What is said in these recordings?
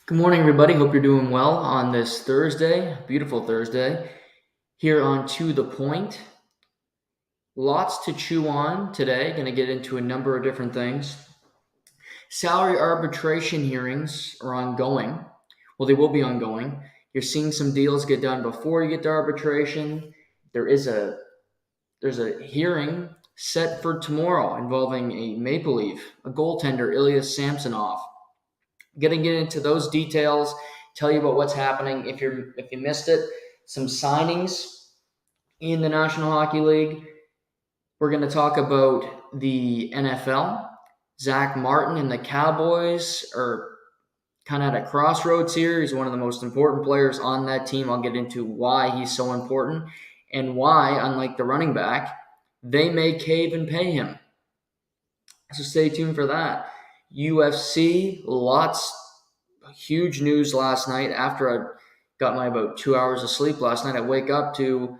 Good morning, everybody. Hope you're doing well on this Thursday, beautiful Thursday. Here on To The Point. Lots to chew on today. Going to get into a number of different things. Salary arbitration hearings are ongoing. Well, they will be ongoing. You're seeing some deals get done before you get to arbitration. There is a there's a hearing set for tomorrow involving a Maple Leaf, a goaltender, Ilya Samsanov. Going to get into those details, tell you about what's happening. If you missed it, some signings in the National Hockey League. We're going to talk about the NFL. Zach Martin and the Cowboys are kind of at a crossroads here. He's one of the most important players on that team. I'll get into why he's so important and why, unlike the running back, they may cave and pay him. So stay tuned for that. UFC, huge news last night. After I got my about 2 hours of sleep last night, I wake up to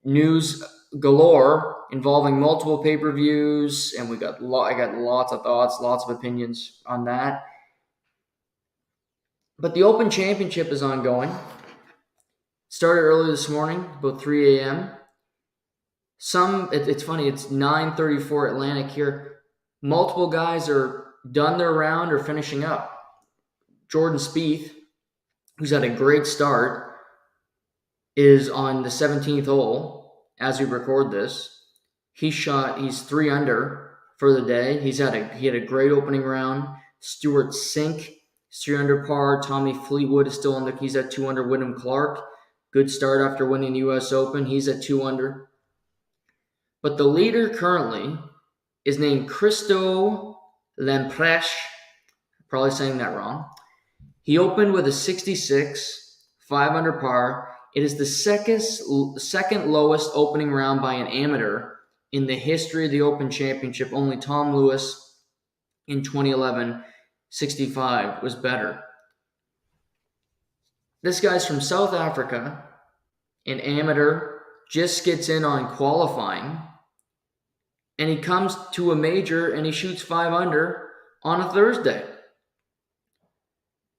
news galore involving multiple pay-per-views, and I got lots of thoughts, lots of opinions on that. But the Open Championship is ongoing. Started early this morning, about 3 a.m. It's funny, it's 9:34 Atlantic here. Multiple guys are done their round or finishing up. Jordan Spieth, who's had a great start, is on the 17th hole as we record this. He's 3 under for the day. He had a great opening round. Stuart Sink is 3 under par. Tommy Fleetwood is still he's at 2 under. Wyndham Clark, good start after winning the US Open. He's at 2 under. But the leader currently is named Christo Lampreche. Probably saying that wrong. He opened with a 66, 5 under par. It is the second lowest opening round by an amateur in the history of the Open Championship. Only Tom Lewis in 2011, 65, was better. This guy's from South Africa, an amateur, just gets in on qualifying, and he comes to a major and he shoots 5 under on a Thursday.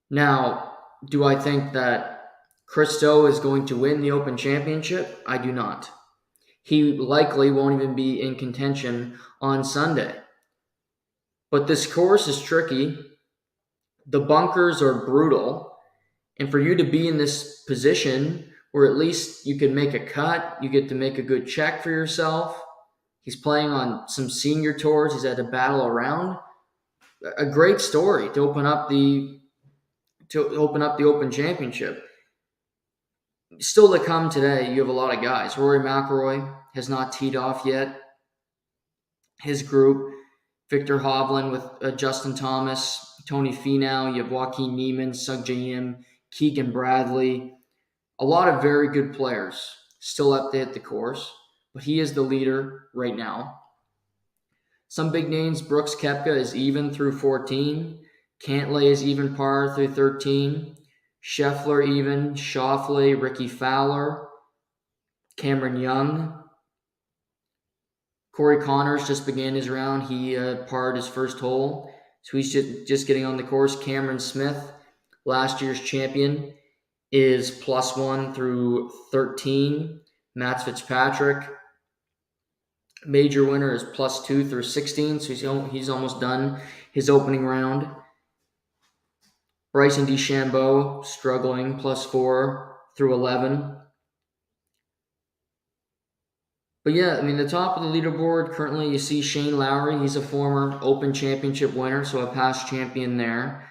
Now, do I think that Christo is going to win the Open Championship? I do not. He likely won't even be in contention on Sunday. But this course is tricky. The bunkers are brutal. And for you to be in this position where at least you can make a cut, you get to make a good check for yourself. He's playing on some senior tours. He's had to battle around. A great story to open up the Open Championship. Still to come today, you have a lot of guys. Rory McIlroy has not teed off yet. His group, Victor Hovland with Justin Thomas, Tony Finau, you have Joaquin Niemann, Sung Jae Im, Keegan Bradley. A lot of very good players still up to hit the course, but he is the leader right now. Some big names, Brooks Koepka is even through 14. Cantlay is even par through 13. Scheffler even. Schauffele, Ricky Fowler. Cameron Young. Corey Connors just began his round. He parred his first hole. So he's just getting on the course. Cameron Smith, last year's champion, is +1 through 13. Matt Fitzpatrick, major winner, is +2 through 16. So he's almost done his opening round. Bryson DeChambeau struggling, +4 through 11. But yeah, I mean, the top of the leaderboard currently, you see Shane Lowry. He's a former Open Championship winner, so a past champion there.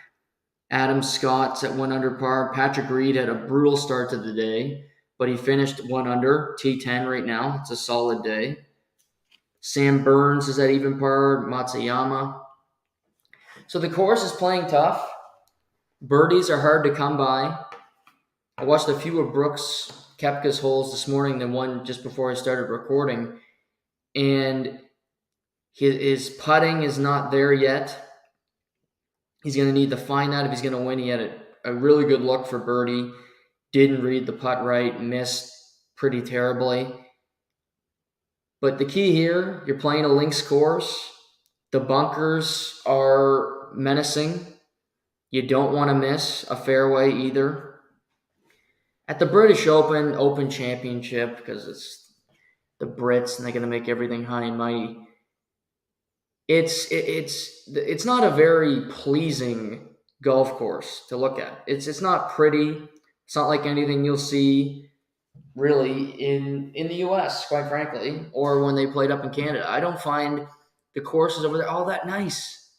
Adam Scott's at 1 under par. Patrick Reed had a brutal start to the day, but he finished 1 under, T10 right now. It's a solid day. Sam Burns is at even par. Matsuyama. So the course is playing tough. Birdies are hard to come by. I watched a few of Brooks Koepka's holes this morning, the one just before I started recording, and his putting is not there yet. He's going to need to find that if he's going to win. He had a really good look for birdie, didn't read the putt right, missed pretty terribly. But the key here, you're playing a links course. The bunkers are menacing. You don't want to miss a fairway either. At the British Open Championship, because it's the Brits and they're going to make everything high and mighty, it's not a very pleasing golf course to look at. It's not pretty. It's not like anything you'll see really in the US, quite frankly, or when they played up in Canada. I don't find the courses over there all that nice,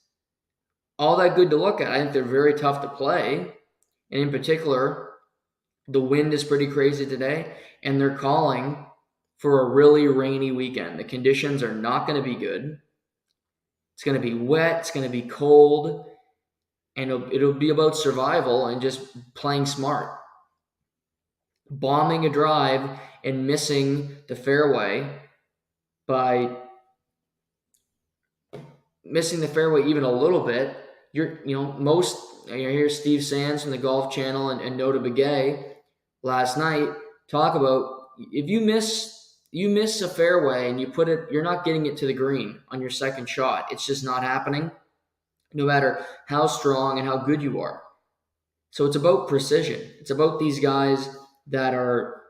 all that good to look at. I think they're very tough to play. And in particular, the wind is pretty crazy today, and they're calling for a really rainy weekend. The conditions are not going to be good. It's going to be wet, it's going to be cold, and it'll be about survival and just playing smart. Bombing a drive and missing the fairway even a little bit. You hear Steve Sands from the Golf Channel and Nota Begay last night talk about if you miss a fairway and you're not getting it to the green on your second shot. It's just not happening, no matter how strong and how good you are. So it's about precision. It's about these guys that are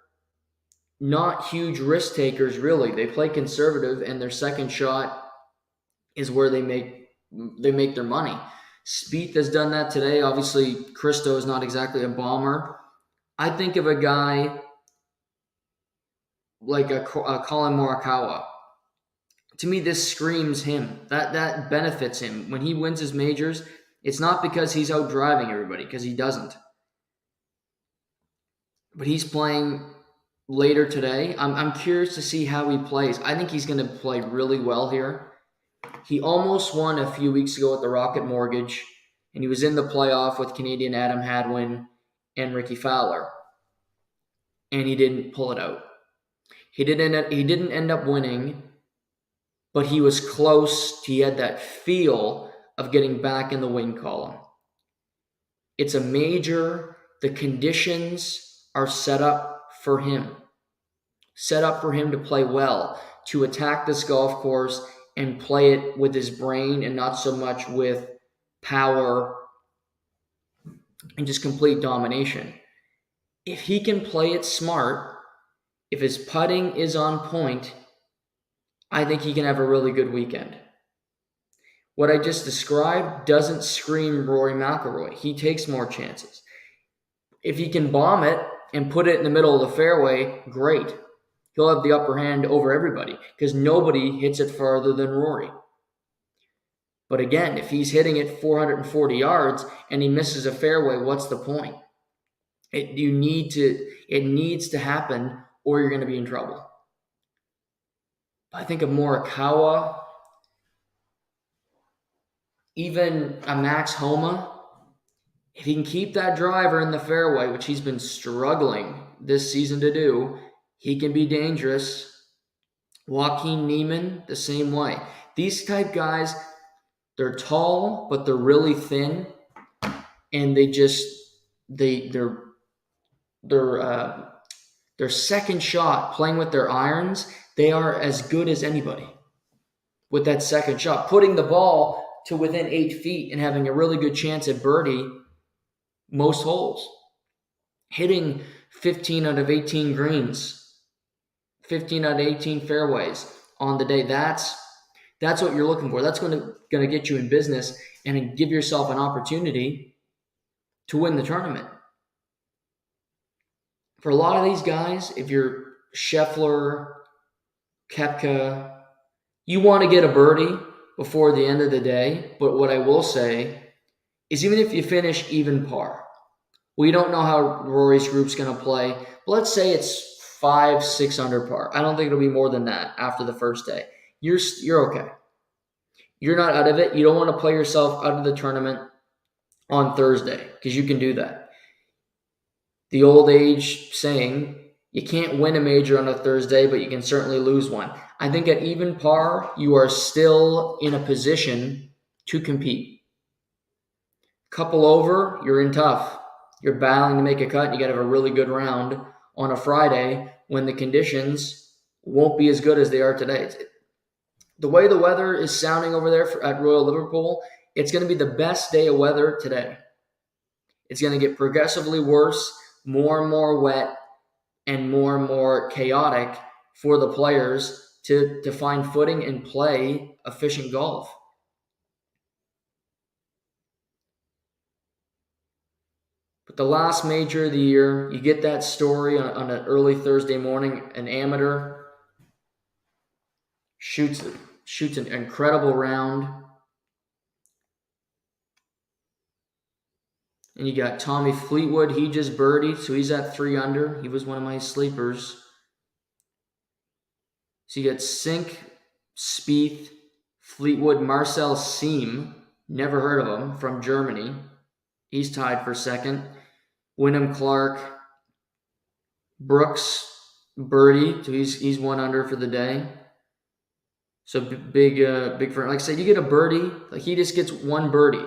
not huge risk takers, really. They play conservative, and their second shot is where they make their money. Spieth has done that today. Obviously, Christo is not exactly a bomber. I think of a guy like a Colin Morikawa. To me, this screams him. That benefits him. When he wins his majors, it's not because he's out driving everybody, because he doesn't. But he's playing later today. I'm curious to see how he plays. I think he's going to play really well here. He almost won a few weeks ago at the Rocket Mortgage, and he was in the playoff with Canadian Adam Hadwin and Ricky Fowler, and he didn't pull it out. He didn't end up winning, but he was close. He had that feel of getting back in the win column. It's a major. The conditions are set up for him to play well, to attack this golf course and play it with his brain and not so much with power and just complete domination. If he can play it smart, if his putting is on point, I think he can have a really good weekend. What I just described doesn't scream Rory McIlroy. He takes more chances. If he can bomb it and put it in the middle of the fairway, great. He'll have the upper hand over everybody because nobody hits it farther than Rory. But again, if he's hitting it 440 yards and he misses a fairway, what's the point? It needs to happen or you're going to be in trouble. I think of Morikawa, even a Max Homa. If he can keep that driver in the fairway, which he's been struggling this season to do, he can be dangerous. Joaquin Niemann, the same way. These type guys, they're tall, but they're really thin, and their second shot, playing with their irons, they are as good as anybody with that second shot. Putting the ball to within 8 feet and having a really good chance at birdie most holes. Hitting 15 out of 18 greens, 15 out of 18 fairways on the day. That's what you're looking for. That's going to get you in business and give yourself an opportunity to win the tournament. For a lot of these guys, if you're Scheffler, Koepka, you want to get a birdie before the end of the day. But what I will say is even if you finish even par, we don't know how Rory's group's going to play. But let's say it's 5-6 under par. I don't think it'll be more than that after the first day. You're okay. You're not out of it. You don't want to play yourself out of the tournament on Thursday because you can do that. The old age saying, you can't win a major on a Thursday, but you can certainly lose one. I think at even par, you are still in a position to compete. Couple over, you're in tough. You're battling to make a cut. You got to have a really good round on a Friday when the conditions won't be as good as they are today. The way the weather is sounding over there at Royal Liverpool, it's going to be the best day of weather today. It's going to get progressively worse, more and more wet, and more chaotic for the players to find footing and play efficient golf. But the last major of the year, you get that story on an early Thursday morning. An amateur shoots an incredible round. And you got Tommy Fleetwood. He just birdied, so he's at 3 under. He was one of my sleepers. So you got Sink, Spieth, Fleetwood, Marcel Siem. Never heard of him, from Germany. He's tied for second. Wyndham Clark, Brooks, birdie. So he's 1 under for the day. So big for him. Like I said, you get a birdie. Like, he just gets 1 birdie.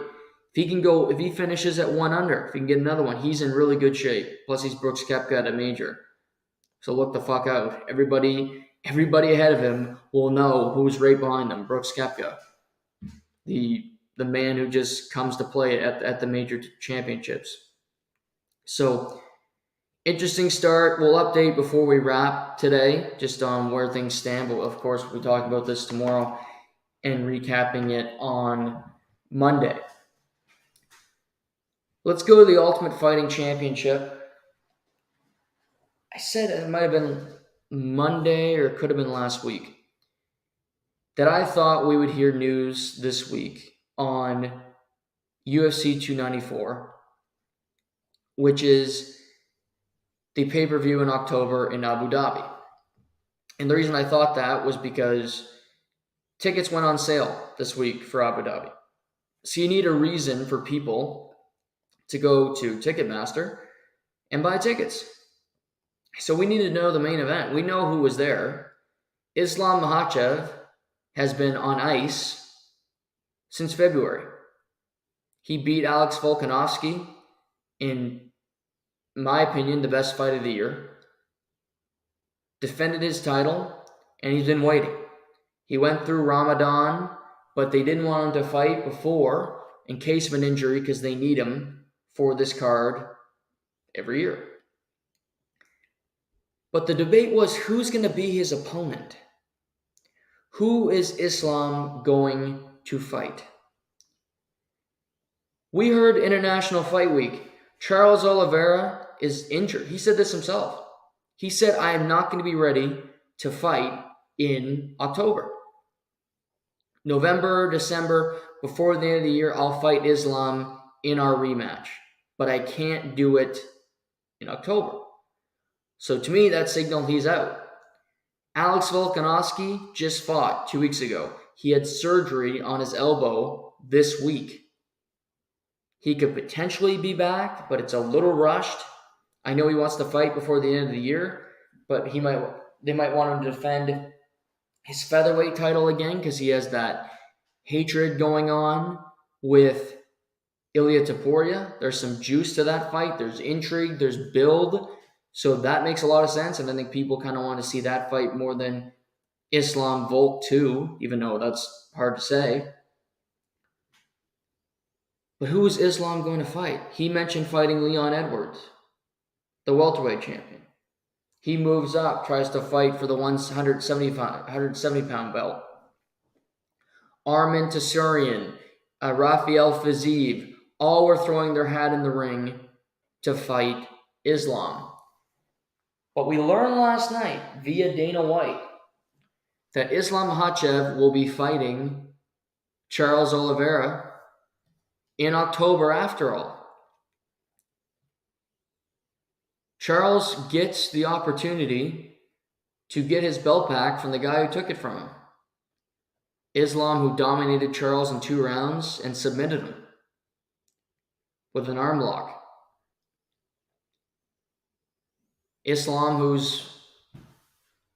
If he finishes at 1 under, if he can get another one, he's in really good shape. Plus, he's Brooks Koepka at a major. So look the fuck out. Everybody ahead of him will know who's right behind him. Brooks Koepka, the man who just comes to play at the major championships. So, interesting start. We'll update before we wrap today, just on where things stand. But of course, we'll be talking about this tomorrow and recapping it on Monday. Let's go to the Ultimate Fighting Championship. I said it might have been Monday, or it could have been last week, that I thought we would hear news this week on UFC 294, which is the pay-per-view in October in Abu Dhabi. And the reason I thought that was because tickets went on sale this week for Abu Dhabi. So you need a reason for people to go to Ticketmaster and buy tickets. So we need to know the main event. We know who was there. Islam Makhachev has been on ice since February. He beat Alex Volkanovski in my opinion, the best fight of the year. Defended his title, and he's been waiting. He went through Ramadan, but they didn't want him to fight before in case of an injury, because they need him for this card every year. But the debate was, who's going to be his opponent? Who is Islam going to fight? We heard International Fight Week, Charles Oliveira is injured. He said this himself. He said, I am not going to be ready to fight in October. November, December, before the end of the year, I'll fight Islam in our rematch. But I can't do it in October. So to me, that signaled he's out. Alex Volkanovski just fought 2 weeks ago. He had surgery on his elbow this week. He could potentially be back, but it's a little rushed. I know he wants to fight before the end of the year, but they might want him to defend his featherweight title again, because he has that hatred going on with Ilya Topuria. There's some juice to that fight. There's intrigue. There's build. So that makes a lot of sense, and I think people kind of want to see that fight more than Islam Volk 2, even though that's hard to say. But who is Islam going to fight? He mentioned fighting Leon Edwards, the welterweight champion. He moves up, tries to fight for the 170-pound belt. Armin Tsarukyan, Rafael Fiziev, all were throwing their hat in the ring to fight Islam. But we learned last night via Dana White that Islam Makhachev will be fighting Charles Oliveira in October after all. Charles gets the opportunity to get his belt back from the guy who took it from him. Islam, who dominated Charles in 2 rounds and submitted him with an arm lock. Islam, who's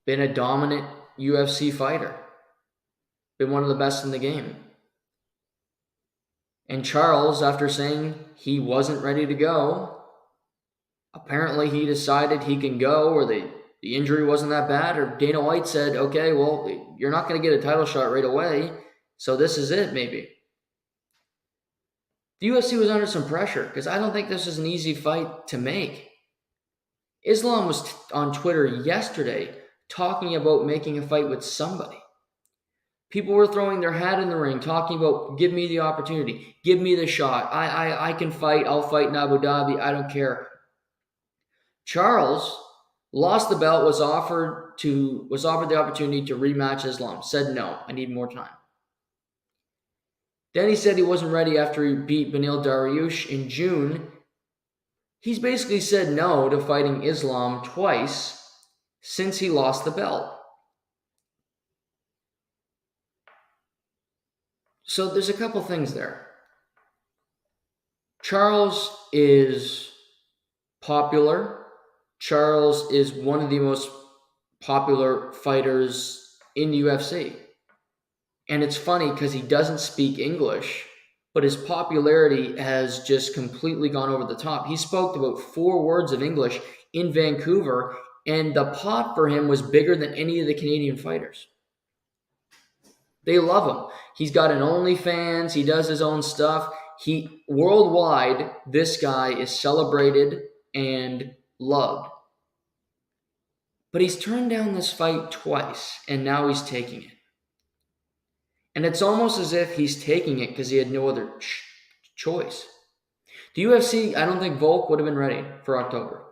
been a dominant UFC fighter, been one of the best in the game. And Charles, after saying he wasn't ready to go, apparently he decided he can go, or the injury wasn't that bad, or Dana White said, okay, well, you're not going to get a title shot right away, so this is it, maybe. The UFC was under some pressure because I don't think this is an easy fight to make. Islam was on Twitter yesterday talking about making a fight with somebody. People were throwing their hat in the ring, talking about, give me the opportunity, give me the shot. I can fight. I'll fight in Abu Dhabi. I don't care. Charles lost the belt, was offered the opportunity to rematch Islam. Said no, I need more time. Then he said he wasn't ready after he beat Beneil Dariush in June. He's basically said no to fighting Islam twice since he lost the belt. So there's a couple things there. Charles is popular. Charles is one of the most popular fighters in the UFC. And it's funny because he doesn't speak English, but his popularity has just completely gone over the top. He spoke about 4 words of English in Vancouver, and the pot for him was bigger than any of the Canadian fighters. They love him. He's got an OnlyFans. He does his own stuff. Worldwide, this guy is celebrated and loved. But he's turned down this fight twice, and now he's taking it. And it's almost as if he's taking it because he had no other choice. The UFC, I don't think Volk would have been ready for October.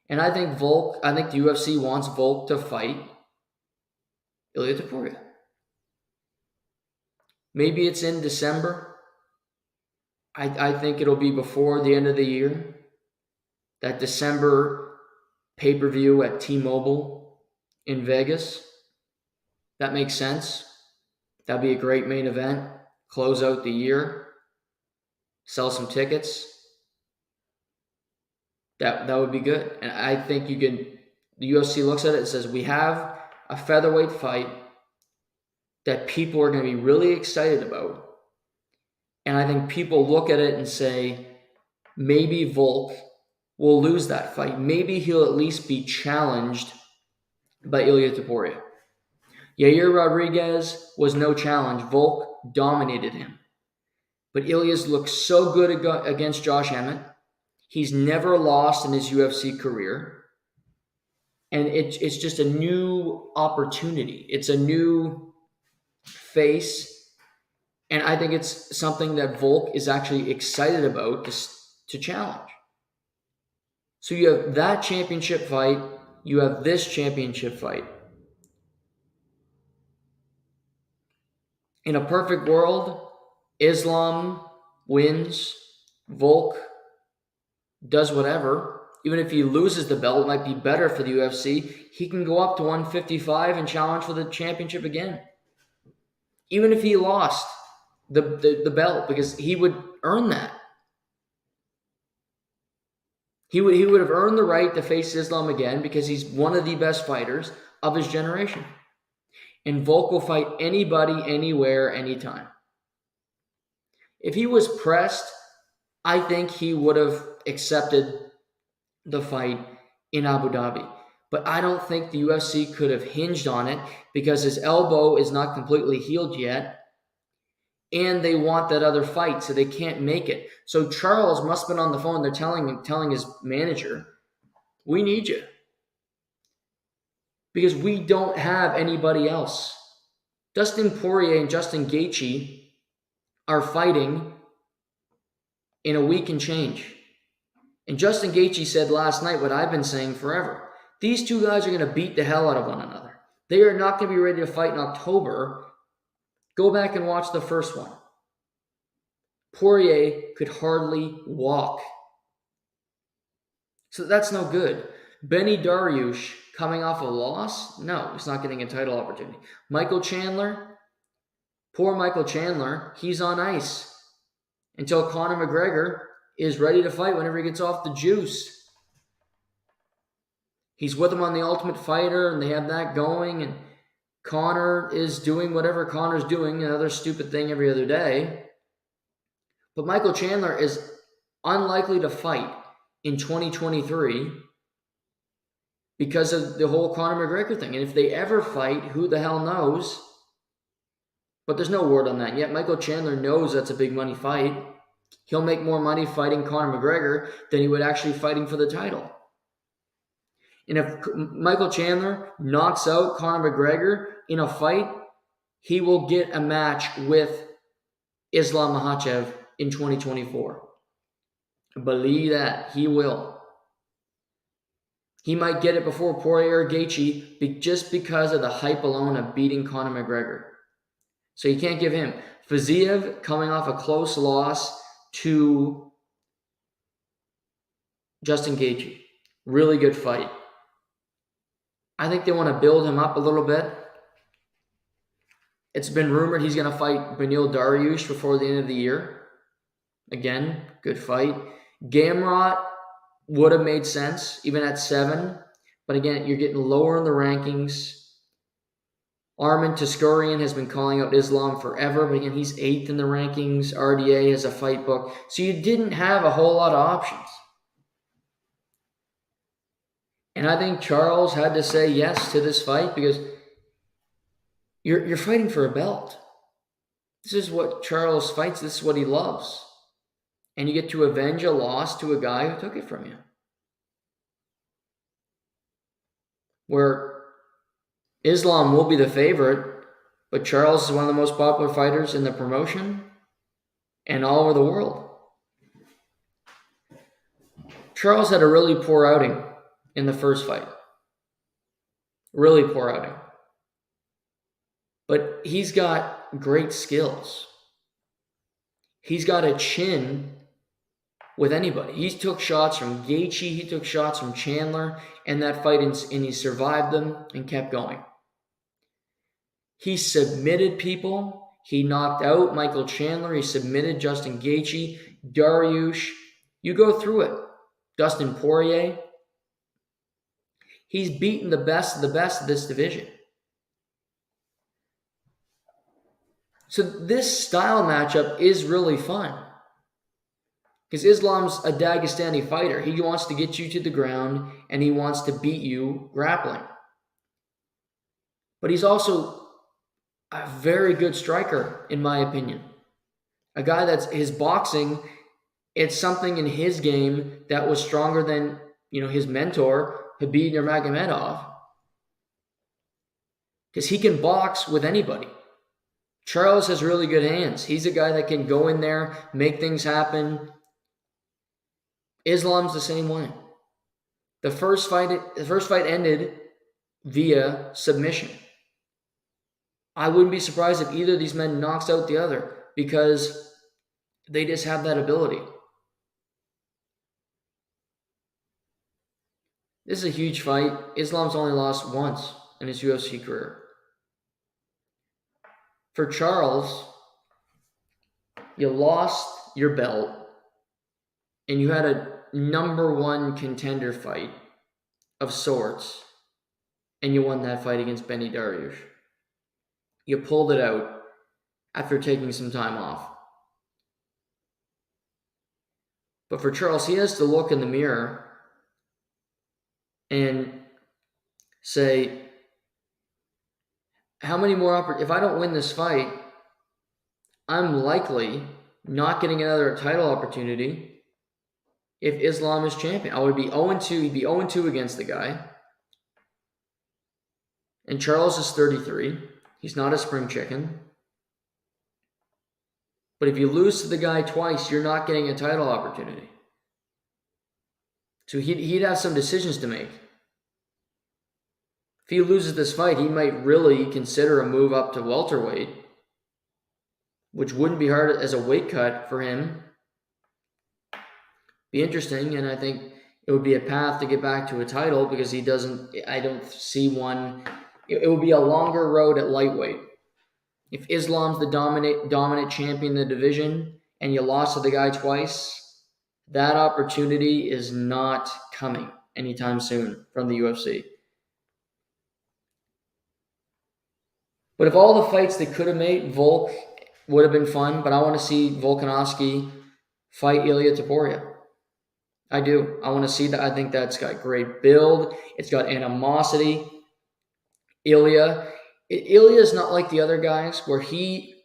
And I think the UFC wants Volk to fight Ilya Topuria. Maybe it's in December. I think it'll be before the end of the year. That December pay-per-view at T-Mobile in Vegas. That makes sense. That'd be a great main event. Close out the year. Sell some tickets. That would be good. And I think the UFC looks at it and says, we have a featherweight fight that people are going to be really excited about. And I think people look at it and say, maybe Volk will lose that fight. Maybe he'll at least be challenged by Ilya Topuria. Yair Rodriguez was no challenge. Volk dominated him. But Ilya's looked so good against Josh Emmett. He's never lost in his UFC career. And it's just a new opportunity. It's a new face. And I think it's something that Volk is actually excited about to challenge. So you have that championship fight. You have this championship fight. In a perfect world, Islam wins. Volk does whatever. Even if he loses the belt, it might be better for the UFC. He can go up to 155 and challenge for the championship again. Even if he lost the belt, because he would earn that. He would have earned the right to face Islam again because he's one of the best fighters of his generation. And Volk will fight anybody, anywhere, anytime. If he was pressed, I think he would have accepted the fight in Abu Dhabi. But I don't think the UFC could have hinged on it because his elbow is not completely healed yet. And they want that other fight, so they can't make it. So Charles must have been on the phone. They're telling his manager, we need you. Because we don't have anybody else. Dustin Poirier and Justin Gaethje are fighting in a week and change. And Justin Gaethje said last night what I've been saying forever. These two guys are going to beat the hell out of one another. They are not going to be ready to fight in October. Go back and watch the first one. Poirier could hardly walk. So that's no good. Benny Dariush coming off a loss? No, he's not getting a title opportunity. Michael Chandler? Poor Michael Chandler. He's on ice until Conor McGregor is ready to fight whenever he gets off the juice. He's with him on The Ultimate Fighter, and they have that going, and Conor is doing whatever Conor's doing, another stupid thing every other day. But Michael Chandler is unlikely to fight in 2023 because of the whole Conor McGregor thing. And if they ever fight, who the hell knows? But there's no word on that yet. Michael Chandler knows that's a big money fight. He'll make more money fighting Conor McGregor than he would actually fighting for the title. And if Michael Chandler knocks out Conor McGregor in a fight, he will get a match with Islam Makhachev in 2024. Believe that. He will. He might get it before Poirier or Gaethje just because of the hype alone of beating Conor McGregor. So you can't give him. Fiziev coming off a close loss to Justin Gaethje. Really good fight. I think they want to build him up a little bit. It's been rumored he's going to fight Beneil Dariush before the end of the year. Again, good fight. Gamrot would have made sense, even at 7. But again, you're getting lower in the rankings. Armin Tuskurian has been calling out Islam forever, but again, he's 8th in the rankings. RDA has a fight book. So you didn't have a whole lot of options. And I think Charles had to say yes to this fight because you're fighting for a belt. This is what Charles fights. This is what he loves. And you get to avenge a loss to a guy who took it from you. Where Islam will be the favorite, but Charles is one of the most popular fighters in the promotion and all over the world. Charles had a really poor outing in the first fight. Really poor outing. But he's got great skills. He's got a chin with anybody. He took shots from Gaethje, he took shots from Chandler in that fight, and he survived them and kept going. He submitted people. He knocked out Michael Chandler. He submitted Justin Gaethje, Dariush. You go through it. Dustin Poirier. He's beaten the best of this division. So this style matchup is really fun. Because Islam's a Dagestani fighter. He wants to get you to the ground and he wants to beat you grappling. But he's also a very good striker, in my opinion. A guy that's his boxing, it's something in his game that was stronger than, his mentor, Khabib Nurmagomedov. Because he can box with anybody. Charles has really good hands. He's a guy that can go in there, make things happen. Islam's the same way. The first fight ended via submission. I wouldn't be surprised if either of these men knocks out the other because they just have that ability. This is a huge fight. Islam's only lost once in his UFC career. For Charles, you lost your belt and you had a number 1 contender fight of sorts and you won that fight against Benny Dariush. You pulled it out after taking some time off. But for Charles, he has to look in the mirror and say, how many more if I don't win this fight, I'm likely not getting another title opportunity if Islam is champion. I would be 0-2. He'd be 0-2 against the guy. And Charles is 33. He's not a spring chicken. But if you lose to the guy twice, you're not getting a title opportunity. So he'd have some decisions to make. If he loses this fight, he might really consider a move up to welterweight, which wouldn't be hard as a weight cut for him. Be interesting, and I think it would be a path to get back to a title because I don't see one. It would be a longer road at lightweight. If Islam's the dominant champion in the division and you lost to the guy twice, that opportunity is not coming anytime soon from the UFC. But if all the fights they could have made, Volk would have been fun, but I want to see Volkanovski fight Ilya Topuria. I do. I want to see that. I think that's got great build. It's got animosity. Ilya is not like the other guys where he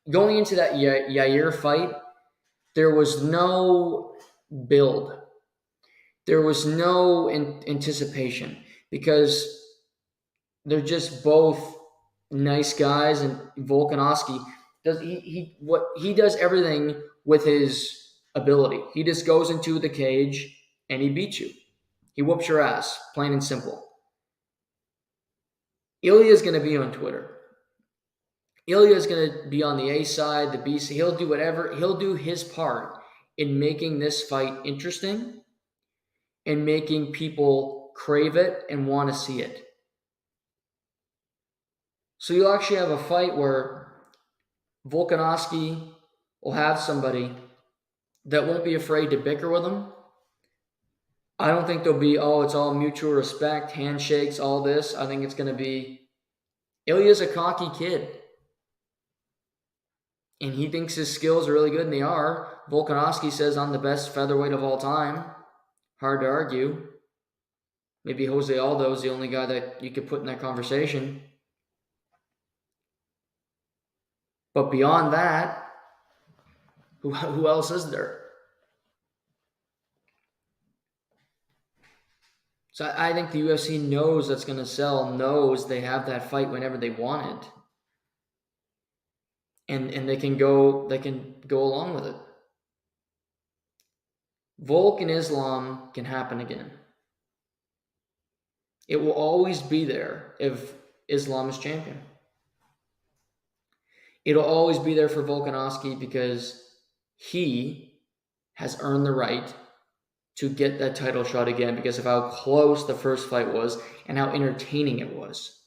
going into that Yair fight, there was no build. There was no anticipation because they're just both nice guys, and Volkanovski does everything with his ability. He just goes into the cage and he beats you. He whoops your ass, plain and simple. Ilya's going to be on Twitter. Ilya's going to be on the A side, the B side. He'll do whatever. He'll do his part in making this fight interesting and making people crave it and want to see it. So you'll actually have a fight where Volkanovski will have somebody that won't be afraid to bicker with him. I don't think there'll be, it's all mutual respect, handshakes, all this. I think it's going to be, Ilya's a cocky kid. And he thinks his skills are really good, and they are. Volkanovski says, I'm the best featherweight of all time. Hard to argue. Maybe Jose Aldo is the only guy that you could put in that conversation. But beyond that, who else is there? So I think the UFC knows that's going to sell, knows they have that fight whenever they want it. And they can go along with it. Volk and Islam can happen again. It will always be there if Islam is champion. It'll always be there for Volkanovski because he has earned the right to get that title shot again because of how close the first fight was and how entertaining it was.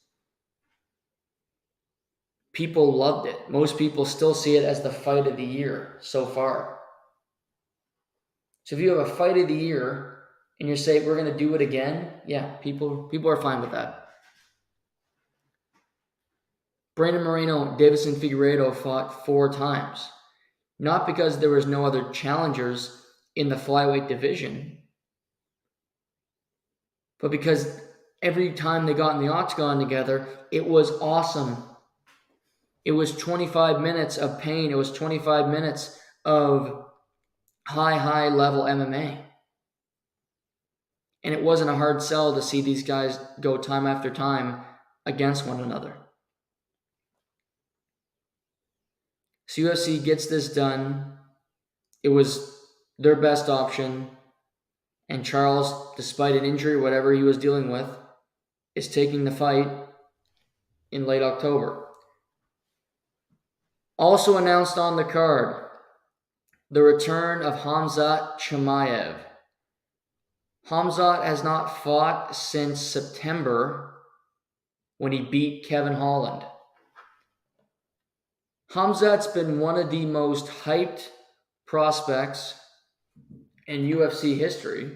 People loved it. Most people still see it as the fight of the year so far. So if you have a fight of the year and you say, we're going to do it again, yeah, people are fine with that. Brandon Moreno, Davison Figueiredo fought 4 times. Not because there was no other challengers in the flyweight division, but because every time they got in the octagon together, it was awesome. It was 25 minutes of pain. It was 25 minutes of high level MMA. And it wasn't a hard sell to see these guys go time after time against one another. So UFC gets this done. It was their best option. And Charles, despite an injury, whatever he was dealing with, is taking the fight in late October. Also announced on the card, the return of Khamzat Chimaev. Khamzat has not fought since September when he beat Kevin Holland. Khamzat's been one of the most hyped prospects in UFC history,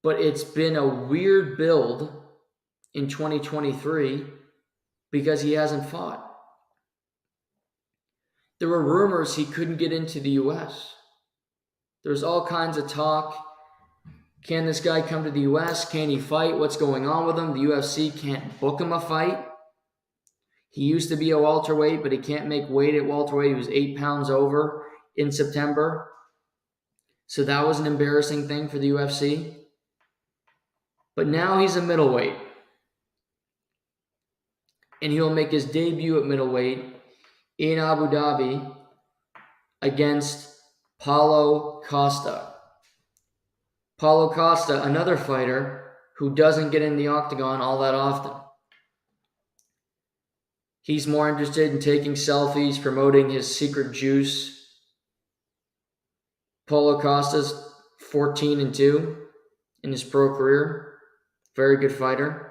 but it's been a weird build in 2023 because he hasn't fought. There were rumors he couldn't get into the US. There's all kinds of talk. Can this guy come to the US? Can he fight? What's going on with him? The UFC can't book him a fight. He used to be a welterweight, but he can't make weight at welterweight. He was 8 pounds over in September. So that was an embarrassing thing for the UFC. But now he's a middleweight. And he'll make his debut at middleweight in Abu Dhabi against Paulo Costa. Paulo Costa, another fighter who doesn't get in the octagon all that often. He's more interested in taking selfies, promoting his secret juice. Paulo Costa's 14-2 in his pro career. Very good fighter.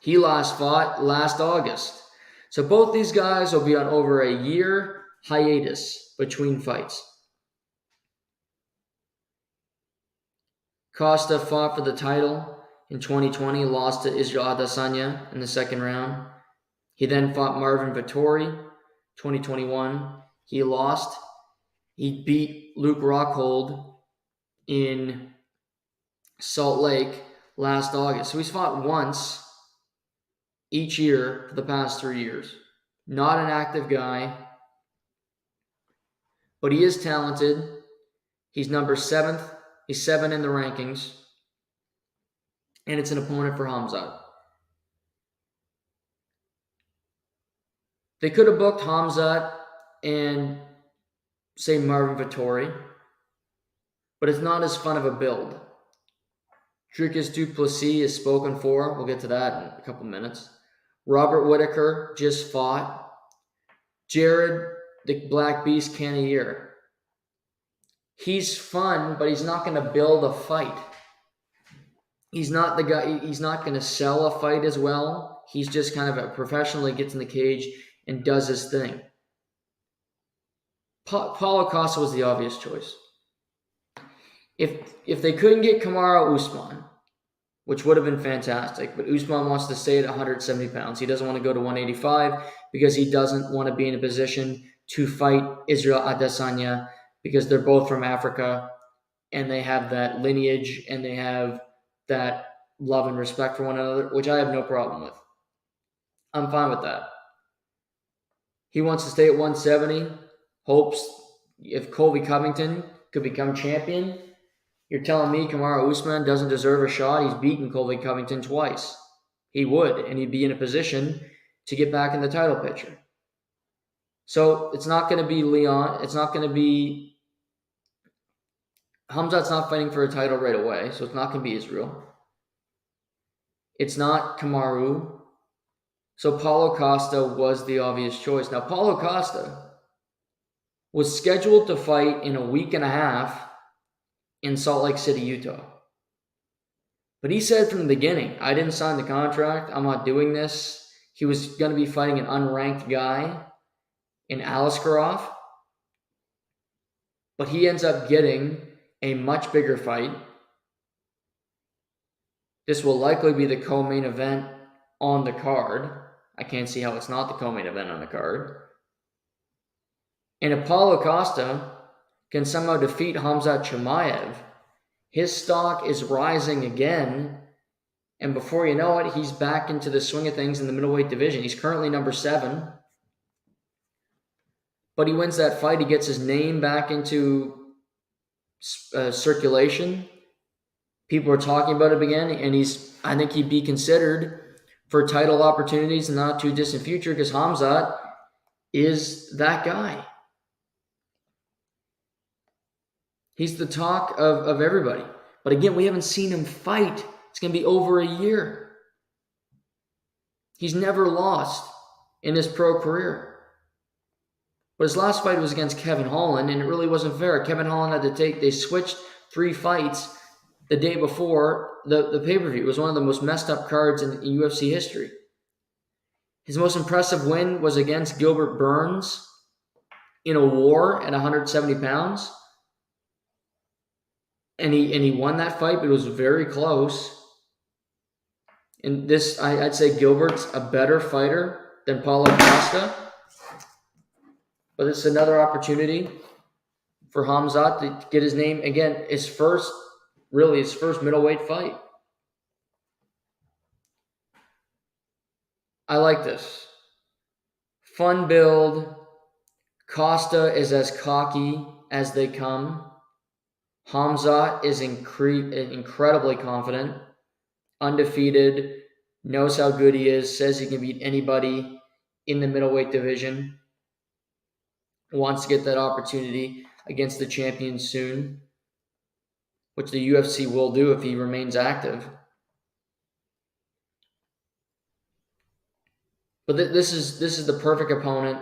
He last fought last August. So both these guys will be on over a year hiatus between fights. Costa fought for the title in 2020, lost to Israel Adesanya in the second round. He then fought Marvin Vettori, 2021. He lost. He beat Luke Rockhold in Salt Lake last August. So he's fought once each year for the past 3 years. Not an active guy, but he is talented. He's number 7th. He's 7 in the rankings. And it's an opponent for Khamzat. They could have booked Khamzat and, say, Marvin Vettori, but it's not as fun of a build. Dricus du Plessis is spoken for. We'll get to that in a couple minutes. Robert Whitaker just fought. Jared, the Black Beast Cannonier. He's fun, but he's not going to build a fight. He's not the guy. He's not going to sell a fight as well. He's just kind of professionally gets in the cage and does his thing. Paulo Costa was the obvious choice. If they couldn't get Kamaru Usman, which would have been fantastic, but Usman wants to stay at 170 pounds. He doesn't want to go to 185 because he doesn't want to be in a position to fight Israel Adesanya because they're both from Africa and they have that lineage and they have that love and respect for one another, which I have no problem with. I'm fine with that. He wants to stay at 170, hopes if Colby Covington could become champion. You're telling me Kamaru Usman doesn't deserve a shot? He's beaten Colby Covington twice. He would, and he'd be in a position to get back in the title picture. So it's not going to be Leon. It's not going to be... Khamzat's not fighting for a title right away, so it's not going to be Israel. It's not Kamaru. So Paulo Costa was the obvious choice. Now, Paulo Costa was scheduled to fight in a week and a half in Salt Lake City, Utah. But he said from the beginning, I didn't sign the contract. I'm not doing this. He was going to be fighting an unranked guy in Aliskerov. But he ends up getting a much bigger fight. This will likely be the co-main event on the card. I can't see how it's not the co-main event on the card. And if Paulo Costa can somehow defeat Khamzat Chimaev, his stock is rising again, and before you know it, he's back into the swing of things in the middleweight division. He's currently number 7, but he wins that fight. He gets his name back into circulation. People are talking about him again, and I think he'd be considered for title opportunities in the not too distant future because Khamzat is that guy. He's the talk of everybody. But again, we haven't seen him fight. It's going to be over a year. He's never lost in his pro career. But his last fight was against Kevin Holland, and it really wasn't fair. Kevin Holland they switched 3 fights the day before the pay-per-view. It was one of the most messed up cards in UFC history. His most impressive win was against Gilbert Burns in a war at 170 pounds. And he won that fight, but it was very close. And this, I'd say Gilbert's a better fighter than Paulo Costa. But it's another opportunity for Khamzat to get his name, again, his first middleweight fight. I like this. Fun build. Costa is as cocky as they come. Khamzat is incredibly confident, undefeated, knows how good he is, says he can beat anybody in the middleweight division, wants to get that opportunity against the champion soon, which the UFC will do if he remains active. But this is the perfect opponent.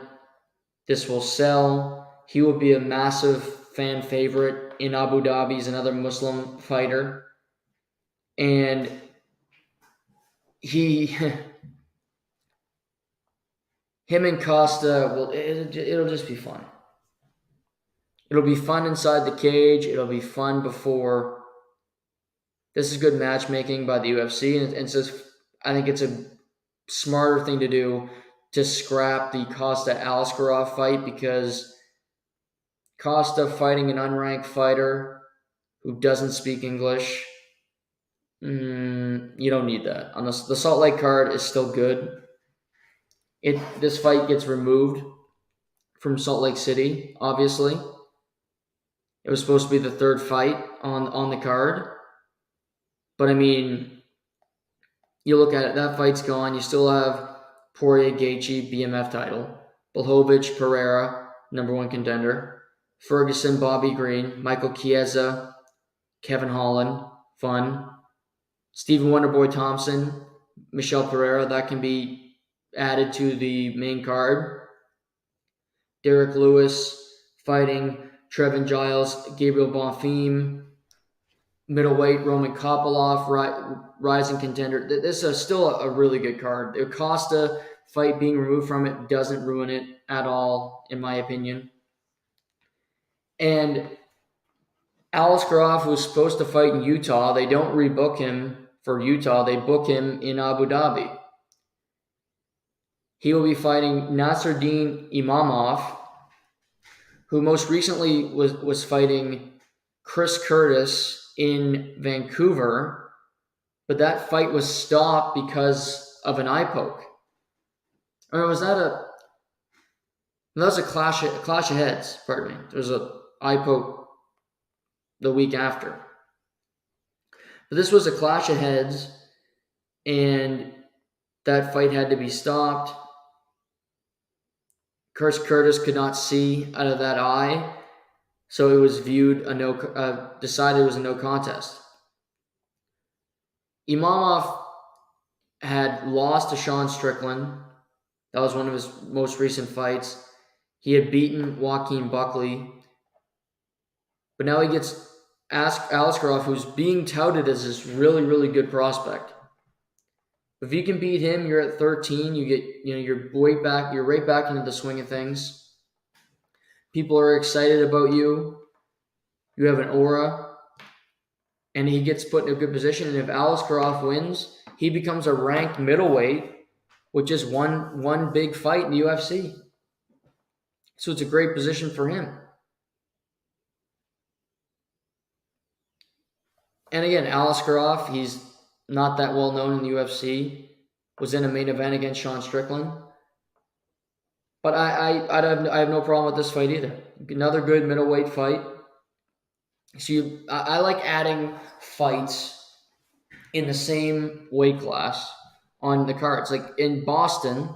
This will sell. He will be a massive fan favorite in Abu Dhabi. He's another Muslim fighter. And him and Costa, it'll just be fun. It'll be fun inside the cage. It'll be fun before. This is good matchmaking by the UFC. And it's just, I think it's a smarter thing to do to scrap the Costa Aliskerov fight because Costa fighting an unranked fighter who doesn't speak English, you don't need that. On the Salt Lake card is still good. This fight gets removed from Salt Lake City, obviously. It was supposed to be the third fight on the card. But I mean, you look at it, that fight's gone. You still have Poirier, Gaethje, BMF title. Blachowicz, Pereira, number one contender. Ferguson, Bobby Green, Michael Chiesa, Kevin Holland, fun. Stephen Wonderboy Thompson, Michelle Pereira, that can be added to the main card. Derek Lewis fighting Trevin Giles, Gabriel Bonfim, middleweight Roman Kopylov, rising contender. This is still a really good card. The Acosta fight being removed from it doesn't ruin it at all, in my opinion. And Alice Groff was supposed to fight in Utah. They don't rebook him for Utah. They book him in Abu Dhabi. He will be fighting Nasruddin Imamov, who most recently was fighting Chris Curtis in Vancouver, but that fight was stopped because of an eye poke. Or was that that was a clash of heads, pardon me. There was an eye poke the week after. But this was a clash of heads, and that fight had to be stopped. Chris Curtis could not see out of that eye, so it was viewed decided it was a no contest. Imamov had lost to Sean Strickland. That was one of his most recent fights. He had beaten Joaquin Buckley, but now he gets Alice Groff, who's being touted as this really, really good prospect. If you can beat him, you're at 13. You get, you're right back into the swing of things. People are excited about you. You have an aura, and he gets put in a good position. And if Alice Groff wins, he becomes a ranked middleweight, which is one big fight in the UFC. So it's a great position for him. And again, Alice Groff, he's not that well known in the UFC, was in a main event against Sean Strickland. But I have no problem with this fight either. Another good middleweight fight. So I like adding fights in the same weight class on the cards. Like in Boston,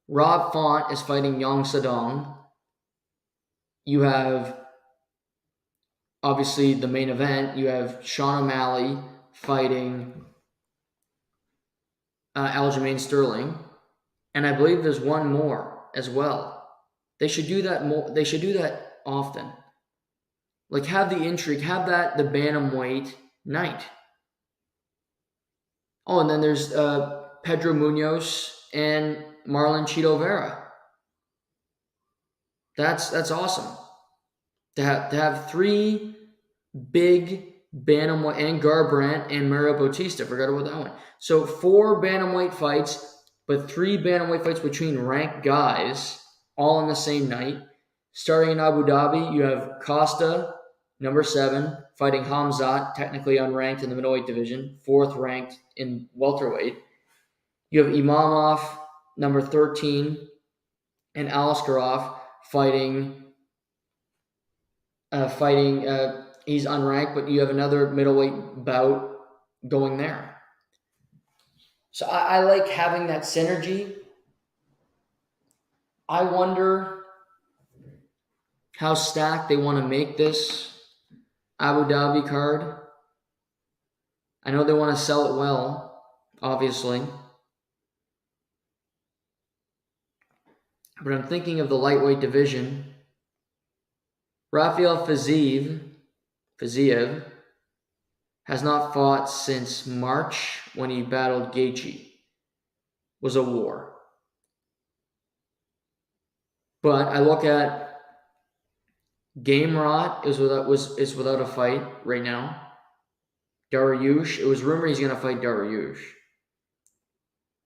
Rob Font is fighting Yang Sedong. You have, obviously, the main event. You have Sean O'Malley fighting Aljamain Sterling. And I believe there's one more as well. They should do that more. They should do that often. Like, have the intrigue, have that the bantamweight night. Oh, and then there's Pedro Munoz and Marlon Chito Vera. That's awesome. To have three big bantamweight, and Garbrandt and Mario Bautista. Forgot about that one. So 4 bantamweight fights, but 3 bantamweight fights between ranked guys, all on the same night. Starting in Abu Dhabi, you have Costa, number 7, fighting Khamzat, technically unranked in the middleweight division, 4th ranked in welterweight. You have Imamov, number 13, and Alice Groff fighting. He's unranked, but you have another middleweight bout going there. So I like having that synergy. I wonder how stacked they want to make this Abu Dhabi card. I know they want to sell it well, obviously. But I'm thinking of the lightweight division. Rafael Fiziev has not fought since March when he battled Gaethje. It was a war. But I look at Gamrot is without a fight right now. Dariush, it was rumored he's going to fight Dariush.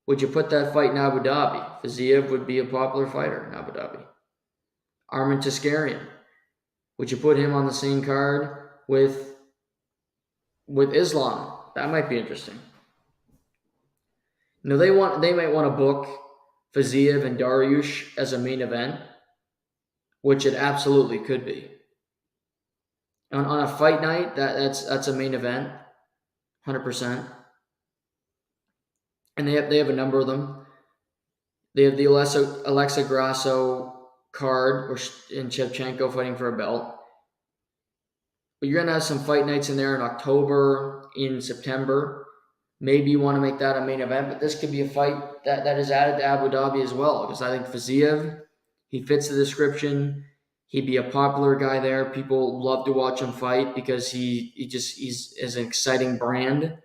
Would you put that fight in Abu Dhabi? Fiziev would be a popular fighter in Abu Dhabi. Arman Tsarukyan. Would you put him on the same card with Islam? That might be interesting. They might want to book Fiziev and Dariush as a main event, which it absolutely could be. On a fight night, that's a main event, 100%. And they have a number of them. They have the Alexa Grasso card, and Shevchenko fighting for a belt. But you're going to have some fight nights in there in October, in September. Maybe you want to make that a main event, but this could be a fight that is added to Abu Dhabi as well, because I think Fiziev, he fits the description. He'd be a popular guy there. People love to watch him fight because he's an exciting brand.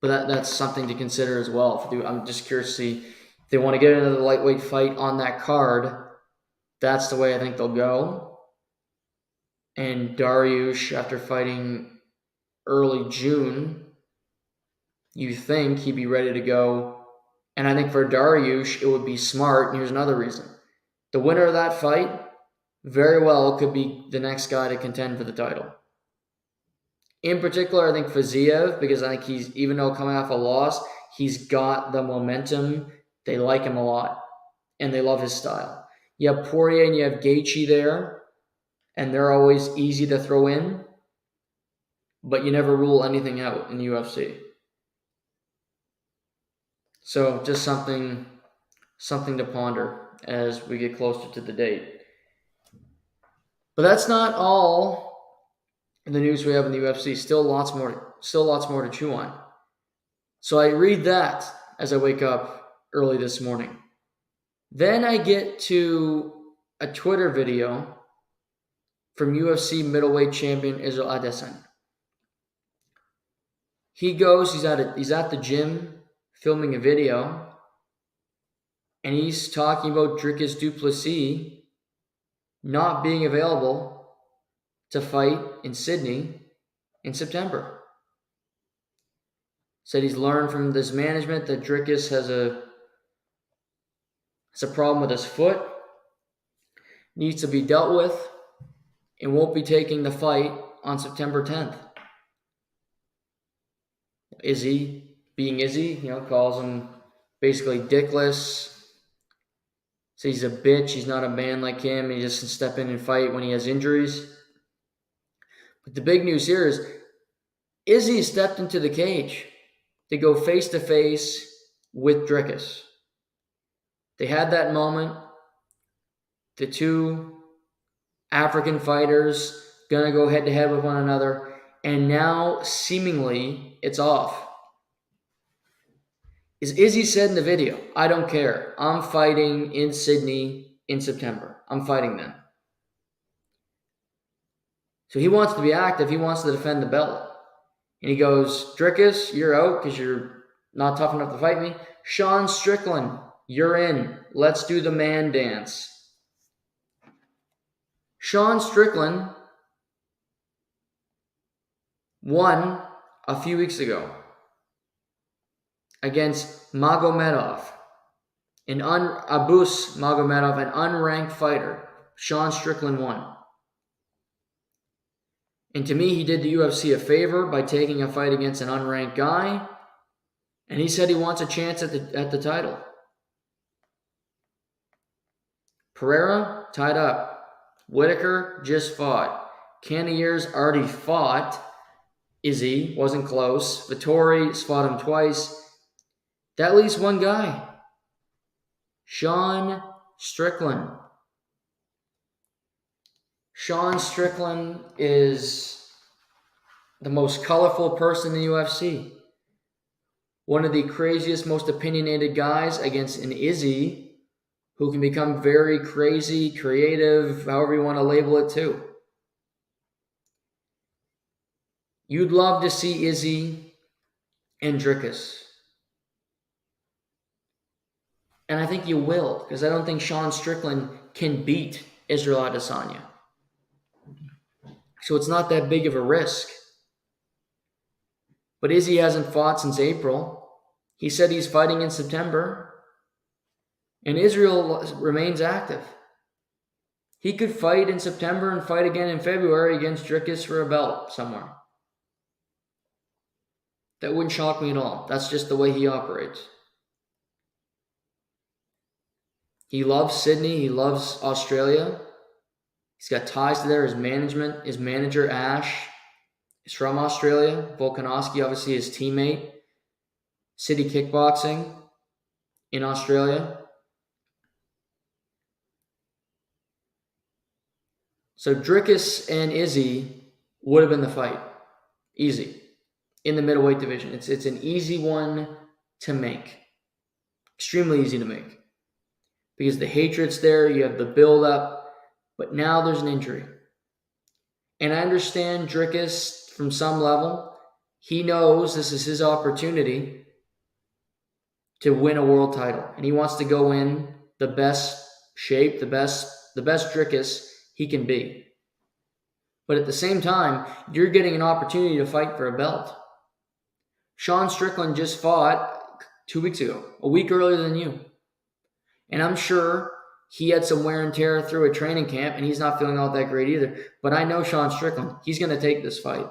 But that's something to consider as well. I'm just curious to see if they want to get another lightweight fight on that card. That's the way I think they'll go. And Dariush, after fighting early June, you think he'd be ready to go. And I think for Dariush, it would be smart. And here's another reason. The winner of that fight very well could be the next guy to contend for the title. In particular, I think Fiziev, because I think he's, even though coming off a loss, he's got the momentum. They like him a lot, and they love his style. You have Poirier and you have Gaethje there, and they're always easy to throw in, but you never rule anything out in the UFC. So just something to ponder as we get closer to the date. But that's not all the news we have in the UFC. Still lots more to chew on. So I read that as I wake up early this morning. Then I get to a Twitter video from UFC middleweight champion Israel Adesanya. He's at the gym filming a video, and he's talking about Dricus du Plessis not being available to fight in Sydney in September. Said he's learned from this management that Dricus has a problem with his foot, needs to be dealt with, and won't be taking the fight on September 10th. Izzy, calls him basically dickless. Says he's a bitch, he's not a man like him, he just can step in and fight when he has injuries. But the big news here is Izzy stepped into the cage to go face-to-face with Dricus. They had that moment. The two African fighters going to go head-to-head with one another, and now seemingly it's off. As Izzy said in the video, I don't care. I'm fighting in Sydney in September. I'm fighting them. So he wants to be active. He wants to defend the belt. And he goes, Dricus, you're out because you're not tough enough to fight me. Sean Strickland, you're in. Let's do the man dance. Sean Strickland won a few weeks ago against Magomedov, Abus Magomedov, an unranked fighter. Sean Strickland won. And to me, he did the UFC a favor by taking a fight against an unranked guy. And he said he wants a chance at the title. Pereira, tied up. Whitaker just fought. Cannonier's already fought Izzy, wasn't close. Vettori's fought him twice. That leaves one guy. Sean Strickland. Sean Strickland is the most colorful person in the UFC. One of the craziest, most opinionated guys against an Izzy who can become very crazy, creative, however you want to label it too. You'd love to see Izzy and Dricus. And I think you will, because I don't think Sean Strickland can beat Israel Adesanya. So it's not that big of a risk. But Izzy hasn't fought since April. He said he's fighting in September. And Israel remains active. He could fight in September and fight again in February against Dricus for a belt somewhere. That wouldn't shock me at all. That's just the way he operates. He loves Sydney. He loves Australia. He's got ties to there. His manager, Ash, is from Australia. Volkanovski, obviously his teammate. City Kickboxing in Australia. So Dricus and Izzy would have been the fight. Easy. In the middleweight division. It's an easy one to make. Extremely easy to make. Because the hatred's there, you have the build-up, but now there's an injury. And I understand Dricus from some level. He knows this is his opportunity to win a world title. And he wants to go in the best shape, the best Dricus he can be. But at the same time, you're getting an opportunity to fight for a belt. Sean Strickland just fought 2 weeks ago, a week earlier than you. And I'm sure he had some wear and tear through a training camp, and he's not feeling all that great either. But I know Sean Strickland. He's going to take this fight.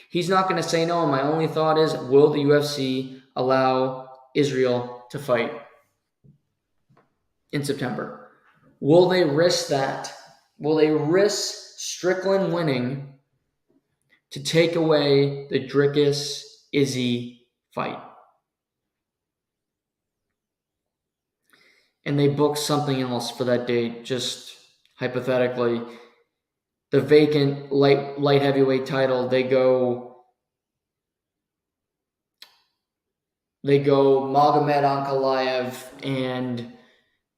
He's not going to say no. And my only thought is, will the UFC allow Israel to fight in September? Will they risk that? Will they risk Strickland winning to take away the Dricus-Izzy fight? And they book something else for that date, just hypothetically. The vacant light heavyweight title, they go Magomed Ankalaev and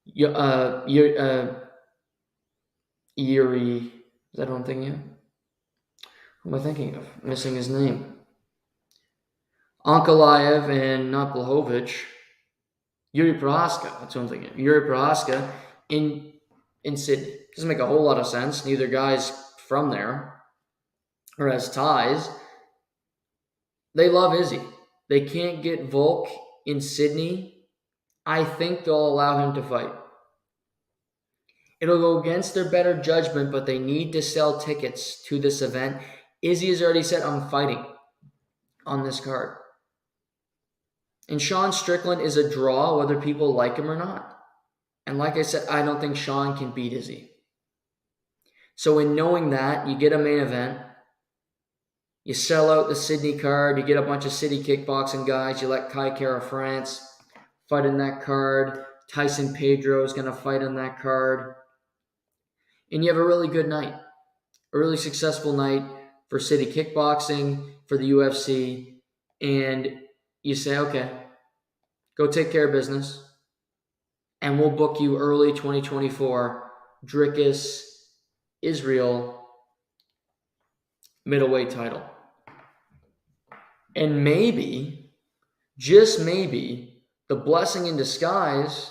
Yuri. Is that what I'm thinking of? Who am I thinking of? I'm missing his name. Ankalaev and not Blachowicz. Yuri Prohaska. That's what I'm thinking of. Yuri Prohaska in Sydney. Doesn't make a whole lot of sense. Neither guy's from there or has ties. They love Izzy. They can't get Volk in Sydney. I think they'll allow him to fight. It'll go against their better judgment, but they need to sell tickets to this event. Izzy has already said, I'm fighting on this card. And Sean Strickland is a draw, whether people like him or not. And like I said, I don't think Sean can beat Izzy. So in knowing that, you get a main event. You sell out the Sydney card. You get a bunch of City Kickboxing guys. You let Kai Kara France fight in that card. Tyson Pedro is going to fight on that card. And you have a really good night. A really successful night for City Kickboxing, for the UFC. And you say, okay, go take care of business. And we'll book you early 2024. Dricus, Israel, middleweight title. And maybe, just maybe, the blessing in disguise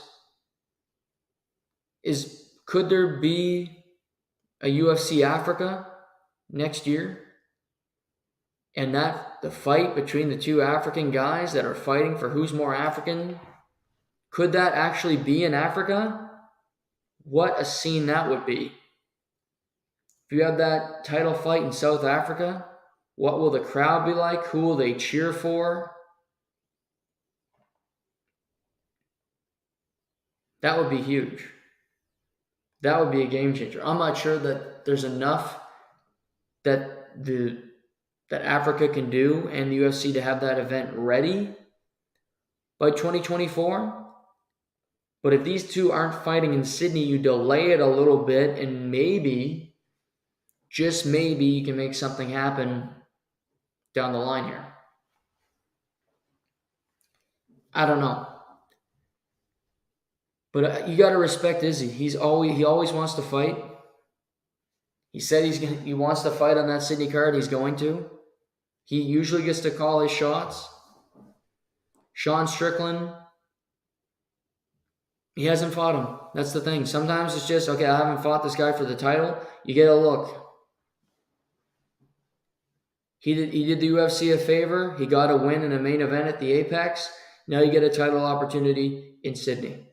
is, could there be a UFC Africa next year? And that the fight between the two African guys that are fighting for who's more African, could that actually be in Africa? What a scene that would be. If you have that title fight in South Africa, what will the crowd be like? Who will they cheer for? That would be huge. That would be a game changer. I'm not sure that there's enough that Africa can do and the UFC to have that event ready by 2024. But if these two aren't fighting in Sydney, you delay it a little bit and maybe, just maybe, you can make something happen down the line here. I don't know. But you got to respect Izzy. He always wants to fight. He said he wants to fight on that Sydney card. He's going to. He usually gets to call his shots. Sean Strickland, he hasn't fought him. That's the thing. Sometimes it's just, okay, I haven't fought this guy for the title. You get a look. He did the UFC a favor. He got a win in a main event at the Apex. Now you get a title opportunity in Sydney.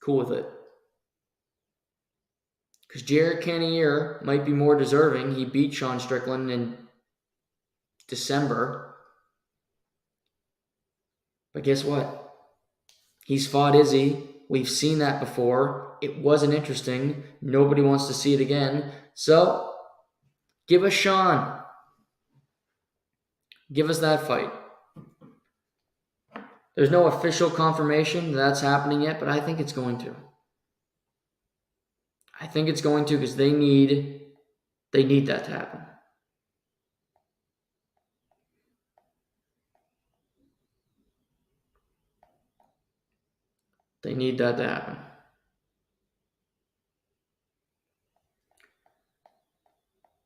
Cool with it. Because Jared Cannonier might be more deserving. He beat Sean Strickland in December. But guess what? He's fought Izzy. We've seen that before. It wasn't interesting. Nobody wants to see it again. So, give us Sean. Give us that fight. There's no official confirmation that's happening yet, but I think it's going to. I think it's going to because they need that to happen. They need that to happen.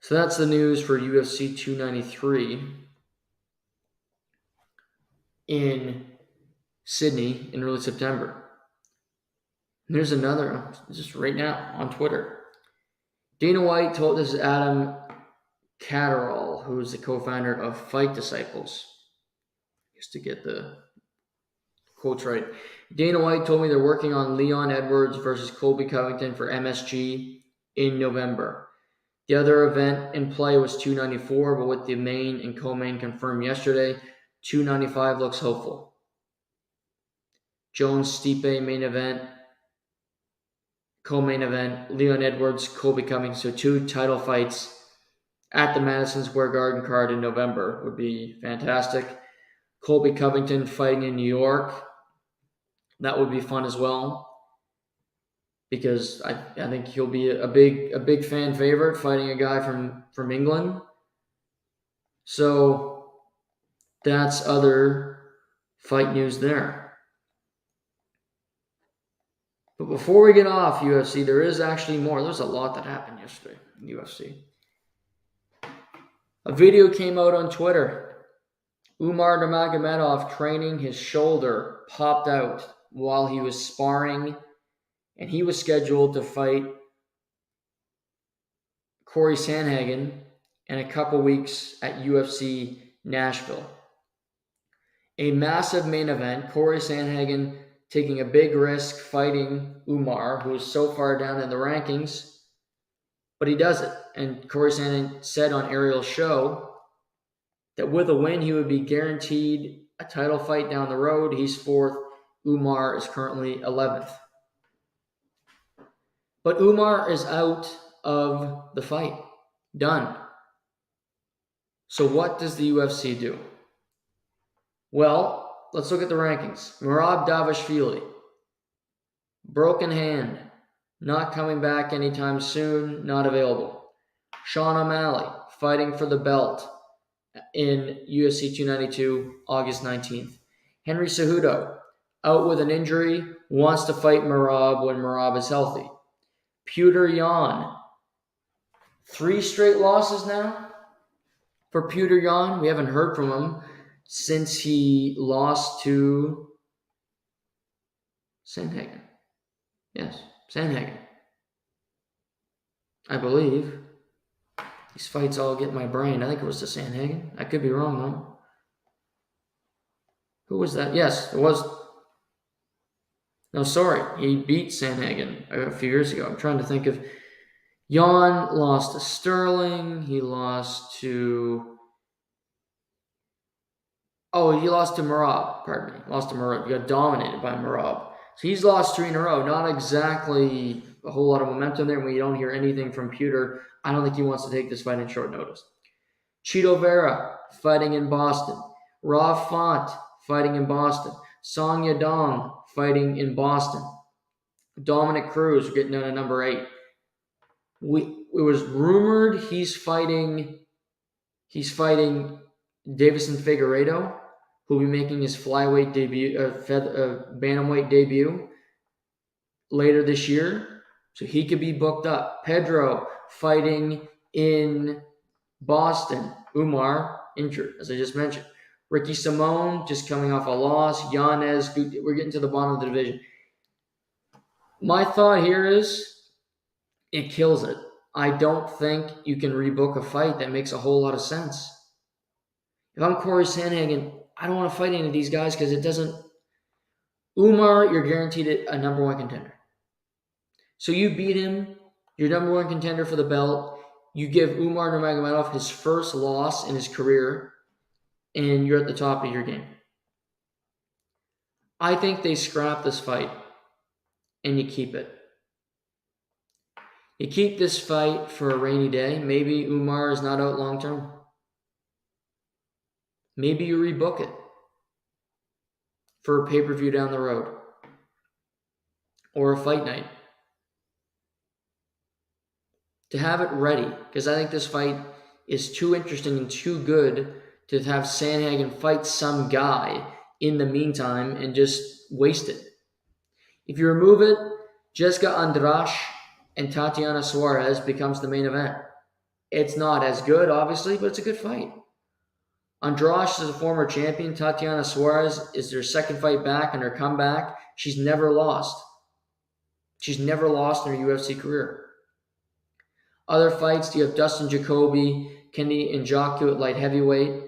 So that's the news for UFC 293 in Sydney in early September. And there's another, just right now on Twitter. Dana White told, this is Adam Catterall, who's the co-founder of Fight Disciples. Just to get the quotes right. Dana White told me they're working on Leon Edwards versus Colby Covington for MSG in November. The other event in play was 294, but with the main and co-main confirmed yesterday, 295 looks hopeful. Jones-Stipe main event, co-main event, Leon Edwards, Colby Covington. So 2 title fights at the Madison Square Garden card in November would be fantastic. Colby Covington fighting in New York. That would be fun as well, because I think he'll be a big fan favorite fighting a guy from England. So that's other fight news there. But before we get off UFC, there is actually more. There's a lot that happened yesterday in UFC. A video came out on Twitter. Umar Nurmagomedov training, his shoulder popped out while he was sparring, and he was scheduled to fight Corey Sandhagen in a couple weeks at UFC Nashville. A massive main event, Corey Sandhagen taking a big risk fighting Umar, who is so far down in the rankings, but he does it. And Corey Sandhagen said on Ariel's show that with a win, he would be guaranteed a title fight down the road. He's 4th. Umar is currently 11th. But Umar is out of the fight. Done. So what does the UFC do? Well, let's look at the rankings. Merab Dvalishvili, broken hand, not coming back anytime soon, not available. Sean O'Malley, fighting for the belt in UFC 292, August 19th. Henry Cejudo, out with an injury, wants to fight Merab when Merab is healthy. Petr Yan, 3 straight losses now for Petr Yan. We haven't heard from him since he lost to Sandhagen. Yes, Sandhagen. I believe. These fights all get my brain. I think it was to Sandhagen. I could be wrong, though. Who was that? Yes, it was. No, sorry. He beat Sandhagen a few years ago. I'm trying to think of. Yan lost to Sterling. He lost to. Oh, he lost to Merab. Pardon me. Lost to Merab. He got dominated by Merab. So he's lost 3 in a row. Not exactly a whole lot of momentum there. When you don't hear anything from Petr, I don't think he wants to take this fight in short notice. Chito Vera fighting in Boston. Rob Font fighting in Boston. Song Yadong fighting in Boston. Dominic Cruz getting down to number 8. It was rumored he's fighting Davison Figueiredo, who will be making his flyweight debut, bantamweight debut later this year. So he could be booked up. Pedro fighting in Boston. Umar injured, as I just mentioned. Ricky Simone just coming off a loss. Yanez, we're getting to the bottom of the division. My thought here is it kills it. I don't think you can rebook a fight that makes a whole lot of sense. If I'm Corey Sandhagen, I don't want to fight any of these guys because it doesn't. Umar, you're guaranteed a number 1 contender. So you beat him, you're number 1 contender for the belt. You give Umar Nurmagomedov his first loss in his career, and you're at the top of your game. I think they scrap this fight and you keep it. You keep this fight for a rainy day. Maybe Umar is not out long term. Maybe you rebook it for a pay-per-view down the road or a fight night. To have it ready, because I think this fight is too interesting and too good to have Sandhagen fight some guy in the meantime and just waste it. If you remove it, Jessica Andrade and Tatiana Suarez becomes the main event. It's not as good, obviously, but it's a good fight. Andrade is a former champion. Tatiana Suarez is their second fight back and her comeback. She's never lost. She's never lost in her UFC career. Other fights, you have Dustin Jacoby, Kenny Njoku at light heavyweight.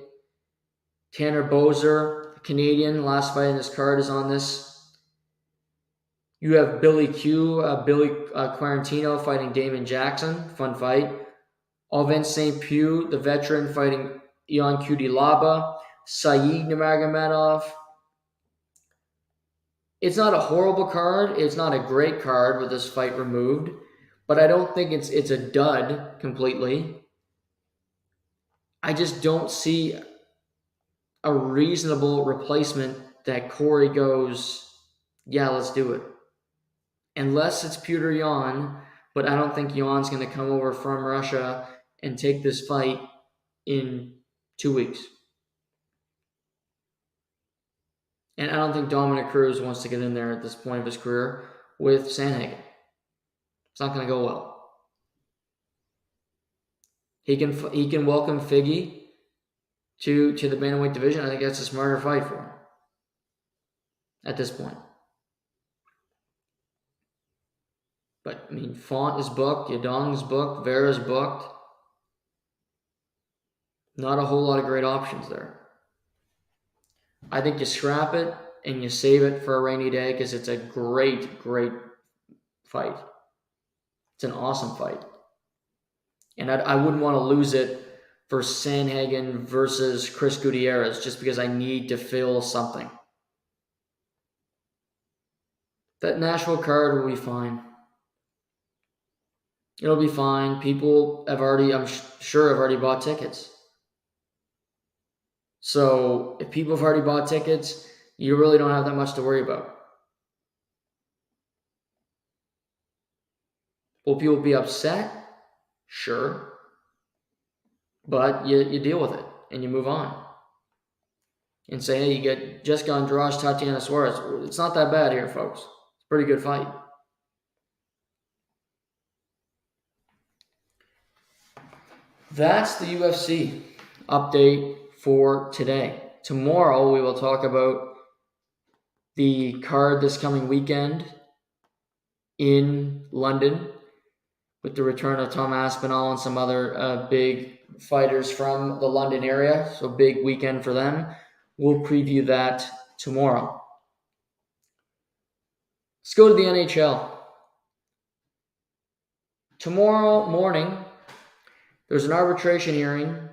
Tanner Boser, Canadian, last fight in this card is on this. You have Billy Quarantino fighting Damon Jackson, fun fight. Alvin St. Pugh, the veteran, fighting Ion Kudilaba. Saeed Nurmagomedov. It's not a horrible card. It's not a great card with this fight removed. But I don't think it's a dud completely. I just don't see a reasonable replacement that Corey goes, yeah, let's do it. Unless it's Petr Yan, but I don't think Yan's going to come over from Russia and take this fight in 2 weeks. And I don't think Dominic Cruz wants to get in there at this point of his career with Sandhagen. It's not going to go well. He can welcome Figgy to the bantamweight division. I think that's a smarter fight for him at this point. But, I mean, Font is booked, Yadong is booked, Vera's booked. Not a whole lot of great options there. I think you scrap it and you save it for a rainy day because it's a great, great fight. It's an awesome fight. And I wouldn't want to lose it for Sandhagen versus Chris Gutierrez just because I need to fill something. That Nashville card will be fine. It'll be fine. People have already, I'm sure, have already bought tickets. So if people have already bought tickets, you really don't have that much to worry about. Will people be upset? Sure. But you deal with it and you move on. And say, hey, you get Jessica Andrade, Tatiana Suarez. It's not that bad here, folks. It's a pretty good fight. That's the UFC update for today. Tomorrow we will talk about the card this coming weekend in London with the return of Tom Aspinall and some other big fighters from the London area. So big weekend for them. We'll preview that tomorrow. Let's go to the NHL. Tomorrow morning, there's an arbitration hearing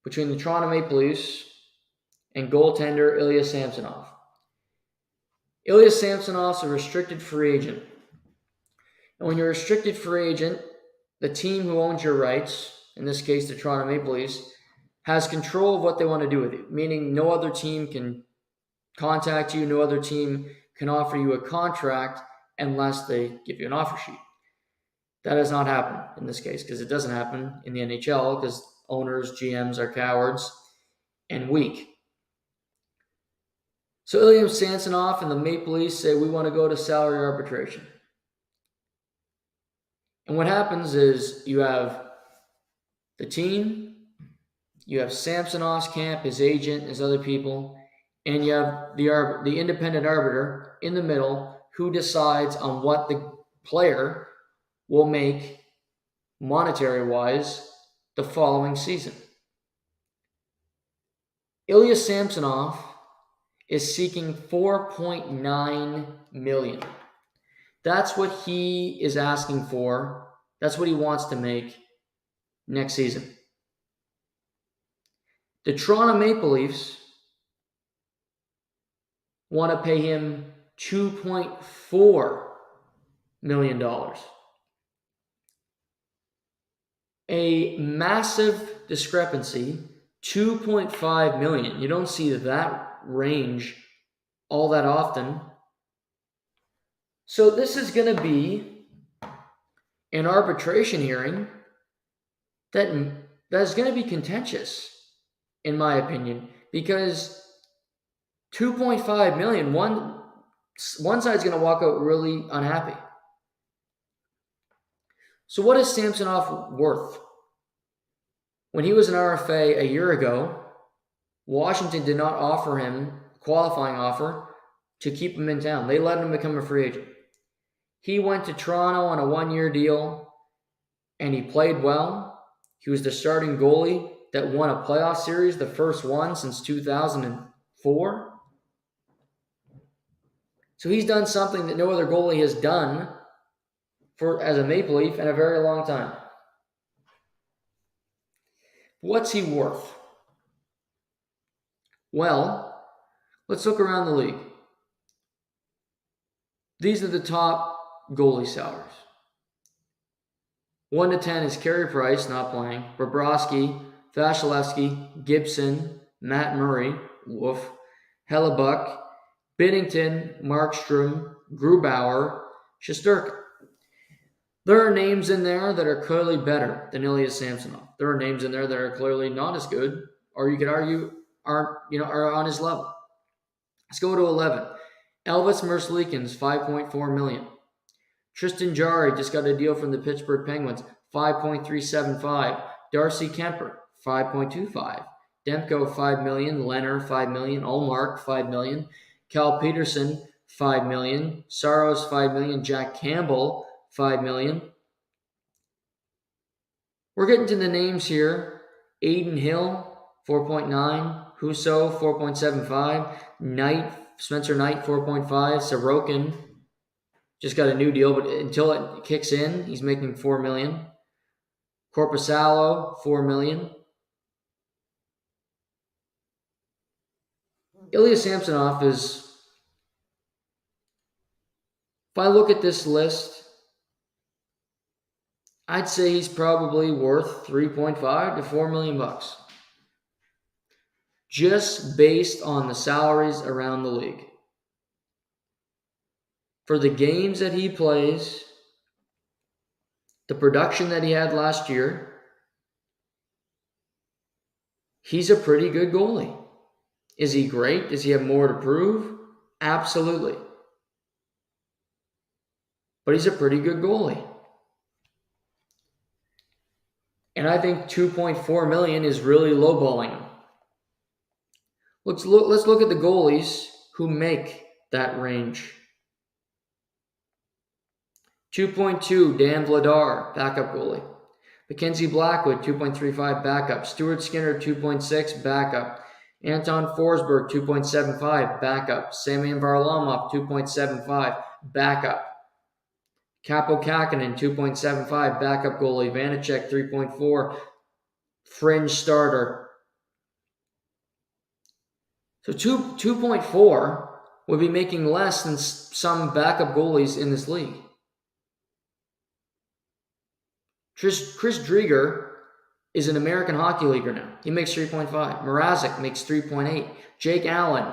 between the Toronto Maple Leafs and goaltender Ilya Samsanov. Ilya Samsonov's a restricted free agent. And when you're a restricted free agent, the team who owns your rights, in this case the Toronto Maple Leafs, has control of what they want to do with you, meaning no other team can contact you, no other team can offer you a contract unless they give you an offer sheet. That has not happened in this case because it doesn't happen in the NHL because owners, GMs are cowards and weak. So Ilya Samsonov and the Maple Leafs say we want to go to salary arbitration. And what happens is you have the team, you have Samsonov's camp, his agent, his other people, and you have the independent arbiter in the middle who decides on what the player will make monetary-wise the following season. Ilya Samsonov is seeking $4.9 million. That's what he is asking for. That's what he wants to make next season. The Toronto Maple Leafs want to pay him $2.4 million. A massive discrepancy, $2.5 million. You don't see that range all that often. So this is going to be an arbitration hearing that's going to be contentious, in my opinion, because $2.5 million, one side's going to walk out really unhappy. So what is Samsonov worth? When he was an RFA a year ago, Washington did not offer him a qualifying offer to keep him in town. They let him become a free agent. He went to Toronto on a 1-year deal, and he played well. He was the starting goalie that won a playoff series, the first one since 2004. So he's done something that no other goalie has done as a Maple Leaf in a very long time. What's he worth? Well, let's look around the league. These are the top goalie salaries. 1 to 10 is Carey Price, not playing, Bobrovsky, Vasilevsky, Gibson, Matt Murray, woof, Hellebuck, Binnington, Markstrom, Grubauer, Shesterkin. There are names in there that are clearly better than Ilya Samsonov. There are names in there that are clearly not as good, or you could argue are on his level. Let's go to 11. Elvis Merzlikins, $5.4 million. Tristan Jarry just got a deal from the Pittsburgh Penguins, $5.375. Darcy Kemper, $5.25. Demko, $5 million. Leonard, $5 million. Ullmark, $5 million. Cal Peterson, $5 million. Saros, $5 million. Jack Campbell, $5 million. We're getting to the names here. Aiden Hill, 4.9. Husso, 4.75. Knight, Spencer Knight, 4.5. Sorokin just got a new deal, but until it kicks in, he's making $4 million. Korpisalo, $4 million. Ilya Samsonov is, if I look at this list, I'd say he's probably worth $3.5 to $4 million bucks, just based on the salaries around the league. For the games that he plays, the production that he had last year, he's a pretty good goalie. Is he great? Does he have more to prove? Absolutely. But he's a pretty good goalie. And I think $2.4 million is really lowballing him. Let's look at the goalies who make that range. 2.2, Dan Vladar, backup goalie. Mackenzie Blackwood, 2.35, backup. Stuart Skinner, 2.6, backup. Anton Forsberg, 2.75, backup. Semyon Varlamov, 2.75, backup. Kaapo Kähkönen, 2.75, backup goalie. Vanacek, 3.4, fringe starter. So 2.4 would be making less than some backup goalies in this league. Chris Driedger is an American Hockey Leaguer now. He makes 3.5. Mrazek makes 3.8. Jake Allen,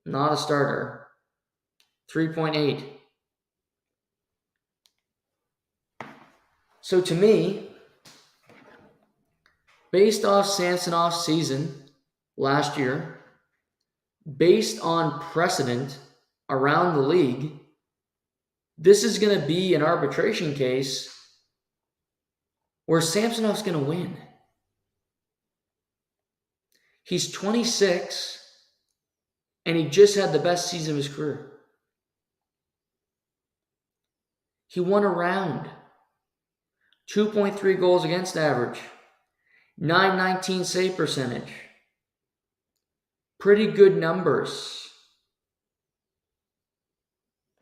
not a starter, 3.8. So to me, based off Samsonov's season last year, based on precedent around the league, this is going to be an arbitration case where Samsonov's going to win. He's 26, and he just had the best season of his career. He won a round. 2.3 goals against average. .919 save percentage. Pretty good numbers.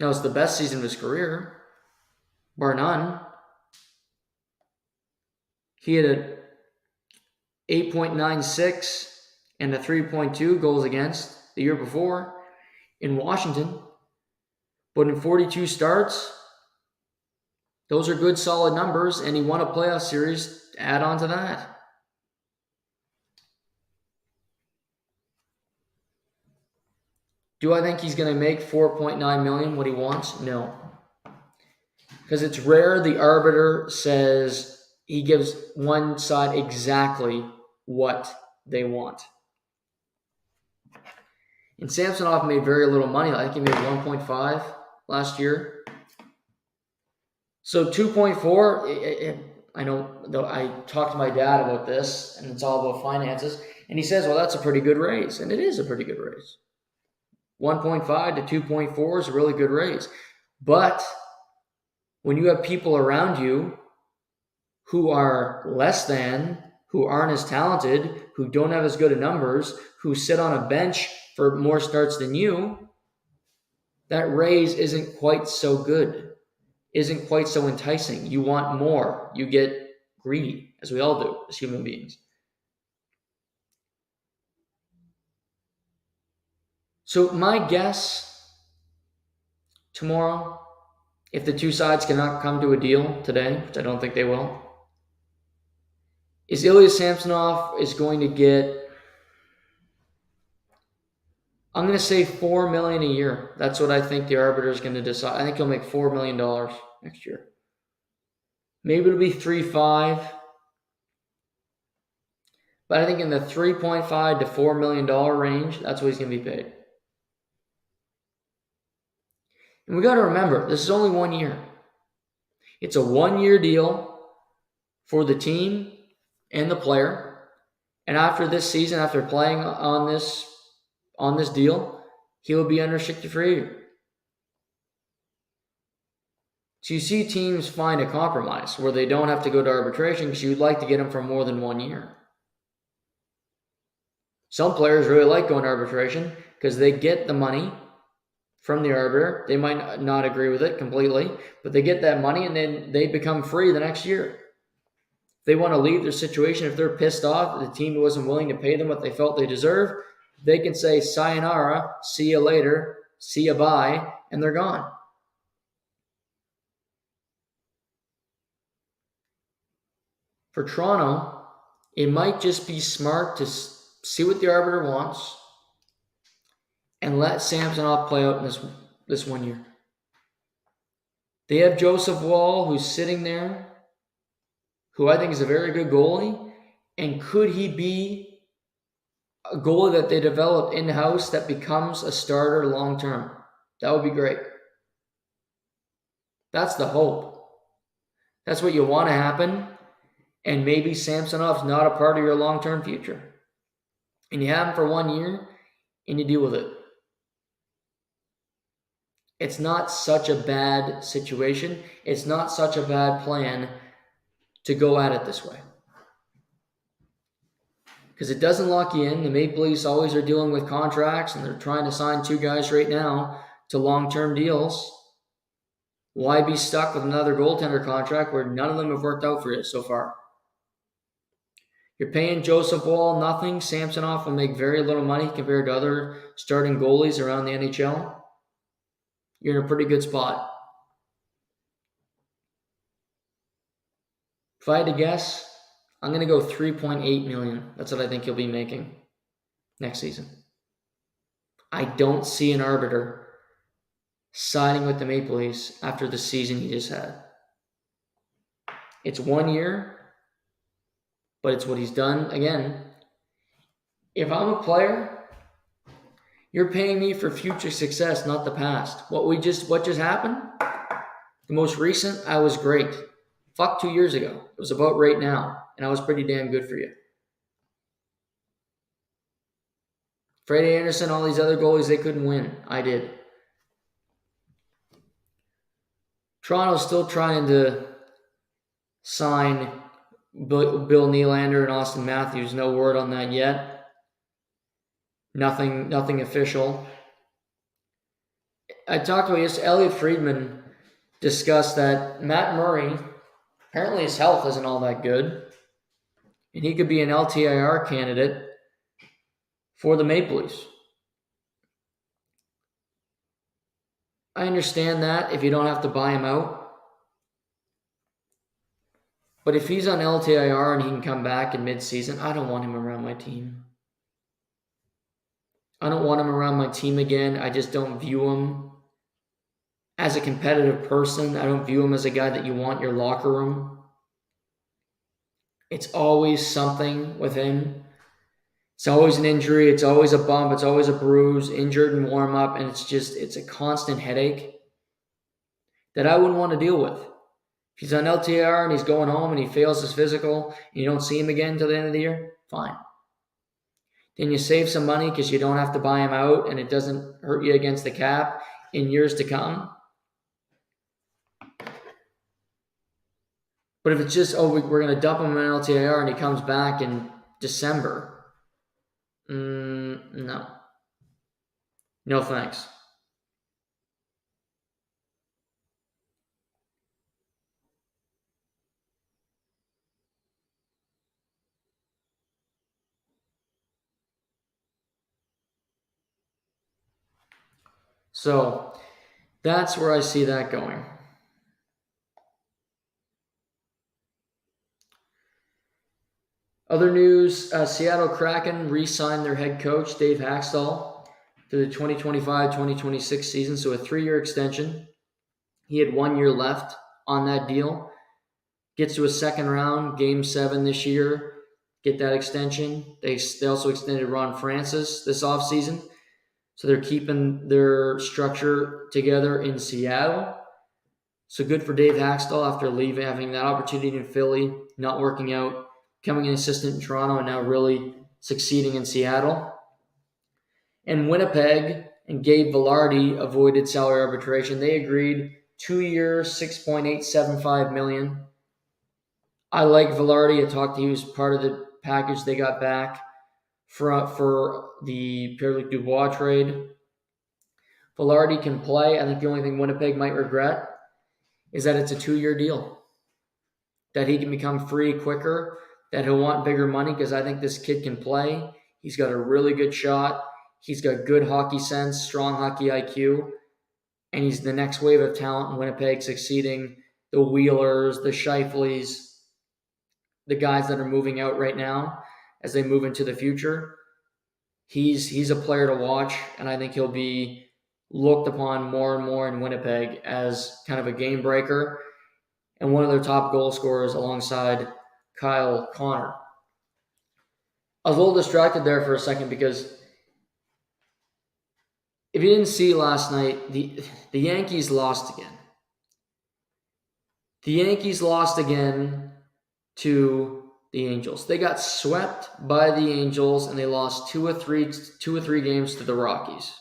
Now, it's the best season of his career, bar none. He had a 8.96 and a 3.2 goals against the year before. in Washington. But in 42 starts, those are good, solid numbers, and he won a playoff series to add on to that. Do I think he's going to make $4.9 million what he wants? No. Because it's rare the arbiter says he gives one side exactly what they want. And Samsonov made very little money. I think he made 1.5 last year. So 2.4, I know I talked to my dad about this, and it's all about finances. And he says, well, that's a pretty good raise. And it is a pretty good raise. 1.5 to 2.4 is a really good raise. But when you have people around you who are less than, who aren't as talented, who don't have as good of numbers, who sit on a bench for more starts than you, that raise isn't quite so good, isn't quite so enticing. You want more. You get greedy, as we all do as human beings. So my guess tomorrow, if the two sides cannot come to a deal today, which I don't think they will, is Ilya Samsonov is going to get, I'm going to say $4 million a year. That's what I think the arbiter is going to decide. I think he'll make $4 million next year. Maybe it'll be 3.5. But I think in the $3.5 to $4 million range, that's what he's going to be paid. And we got to remember, this is only 1 year. It's a 1-year deal for the team and the player. And after this season, after playing on this deal, he will be unrestricted free agent. So you see teams find a compromise where they don't have to go to arbitration because you'd like to get him for more than 1 year. Some players really like going to arbitration because they get the money from the arbiter. They might not agree with it completely, but they get that money and then they become free the next year. If they want to leave their situation, if they're pissed off that the team wasn't willing to pay them what they felt they deserved, they can say, sayonara, see you later, see you bye, and they're gone. For Toronto, it might just be smart to see what the arbiter wants and let Samsonov play out in this 1 year. They have Joseph Wall, who's sitting there, who I think is a very good goalie. And could he be a goalie that they develop in-house that becomes a starter long-term? That would be great. That's the hope. That's what you want to happen. And maybe Samsonov's not a part of your long-term future. And you have him for 1 year, and you deal with it. It's not such a bad situation. It's not such a bad plan to go at it this way. Because it doesn't lock you in. The Maple Leafs always are dealing with contracts, and they're trying to sign 2 guys right now to long-term deals. Why be stuck with another goaltender contract where none of them have worked out for you so far? You're paying Joseph Wall nothing. Samsonov will make very little money compared to other starting goalies around the NHL. You're in a pretty good spot. If I had to guess, I'm going to go $3.8 million. That's what I think he'll be making next season. I don't see an arbiter signing with the Maple Leafs after the season he just had. It's 1 year, but it's what he's done. Again, if I'm a player, you're paying me for future success, not the past. What just happened? The most recent, I was great. Fuck 2 years ago. It was about right now, and I was pretty damn good for you. Freddie Anderson, all these other goalies, they couldn't win. I did. Toronto's still trying to sign Bill Nylander and Austin Matthews. No word on that yet. Nothing official. I talked about this. Elliot Friedman discussed that Matt Murray, apparently his health isn't all that good, and he could be an LTIR candidate for the Maple Leafs. I understand that if you don't have to buy him out. But if he's on LTIR and he can come back in mid-season, I don't want him around my team. I don't want him around my team again. I just don't view him as a competitive person. I don't view him as a guy that you want in your locker room. It's always something with him. It's always an injury. It's always a bump. It's always a bruise, injured in warm-up, and it's a constant headache that I wouldn't want to deal with. If he's on LTIR and he's going home and he fails his physical and you don't see him again until the end of the year, fine. Then you save some money because you don't have to buy him out and it doesn't hurt you against the cap in years to come. But if it's just, we're going to dump him in LTIR and he comes back in December, no. No thanks. So that's where I see that going. Other news, Seattle Kraken re-signed their head coach, Dave Hakstol, to the 2025-2026 season, so a 3-year extension. He had 1 year left on that deal. Gets to a second round, Game 7 this year, get that extension. They also extended Ron Francis this offseason, so they're keeping their structure together in Seattle. So good for Dave Hakstol after leaving, having that opportunity in Philly, not working out, becoming an assistant in Toronto, and now really succeeding in Seattle. And Winnipeg and Gabe Vilardi avoided salary arbitration. They agreed 2 years, $6.875 million. I like Vilardi. I talked to he was part of the package they got back for the Pierre-Luc Dubois trade. Vilardi can play. I think the only thing Winnipeg might regret is that it's a 2-year deal. That he can become free quicker, that he'll want bigger money because I think this kid can play. He's got a really good shot. He's got good hockey sense, strong hockey IQ, and he's the next wave of talent in Winnipeg, succeeding the Wheelers, the Scheifeleys, the guys that are moving out right now as they move into the future. He's a player to watch, and I think he'll be looked upon more and more in Winnipeg as kind of a game breaker and one of their top goal scorers alongside Kyle Connor. I was a little distracted there for a second because if you didn't see last night, the Yankees lost again. The Yankees lost again to the Angels. They got swept by the Angels and they lost two or three games to the Rockies.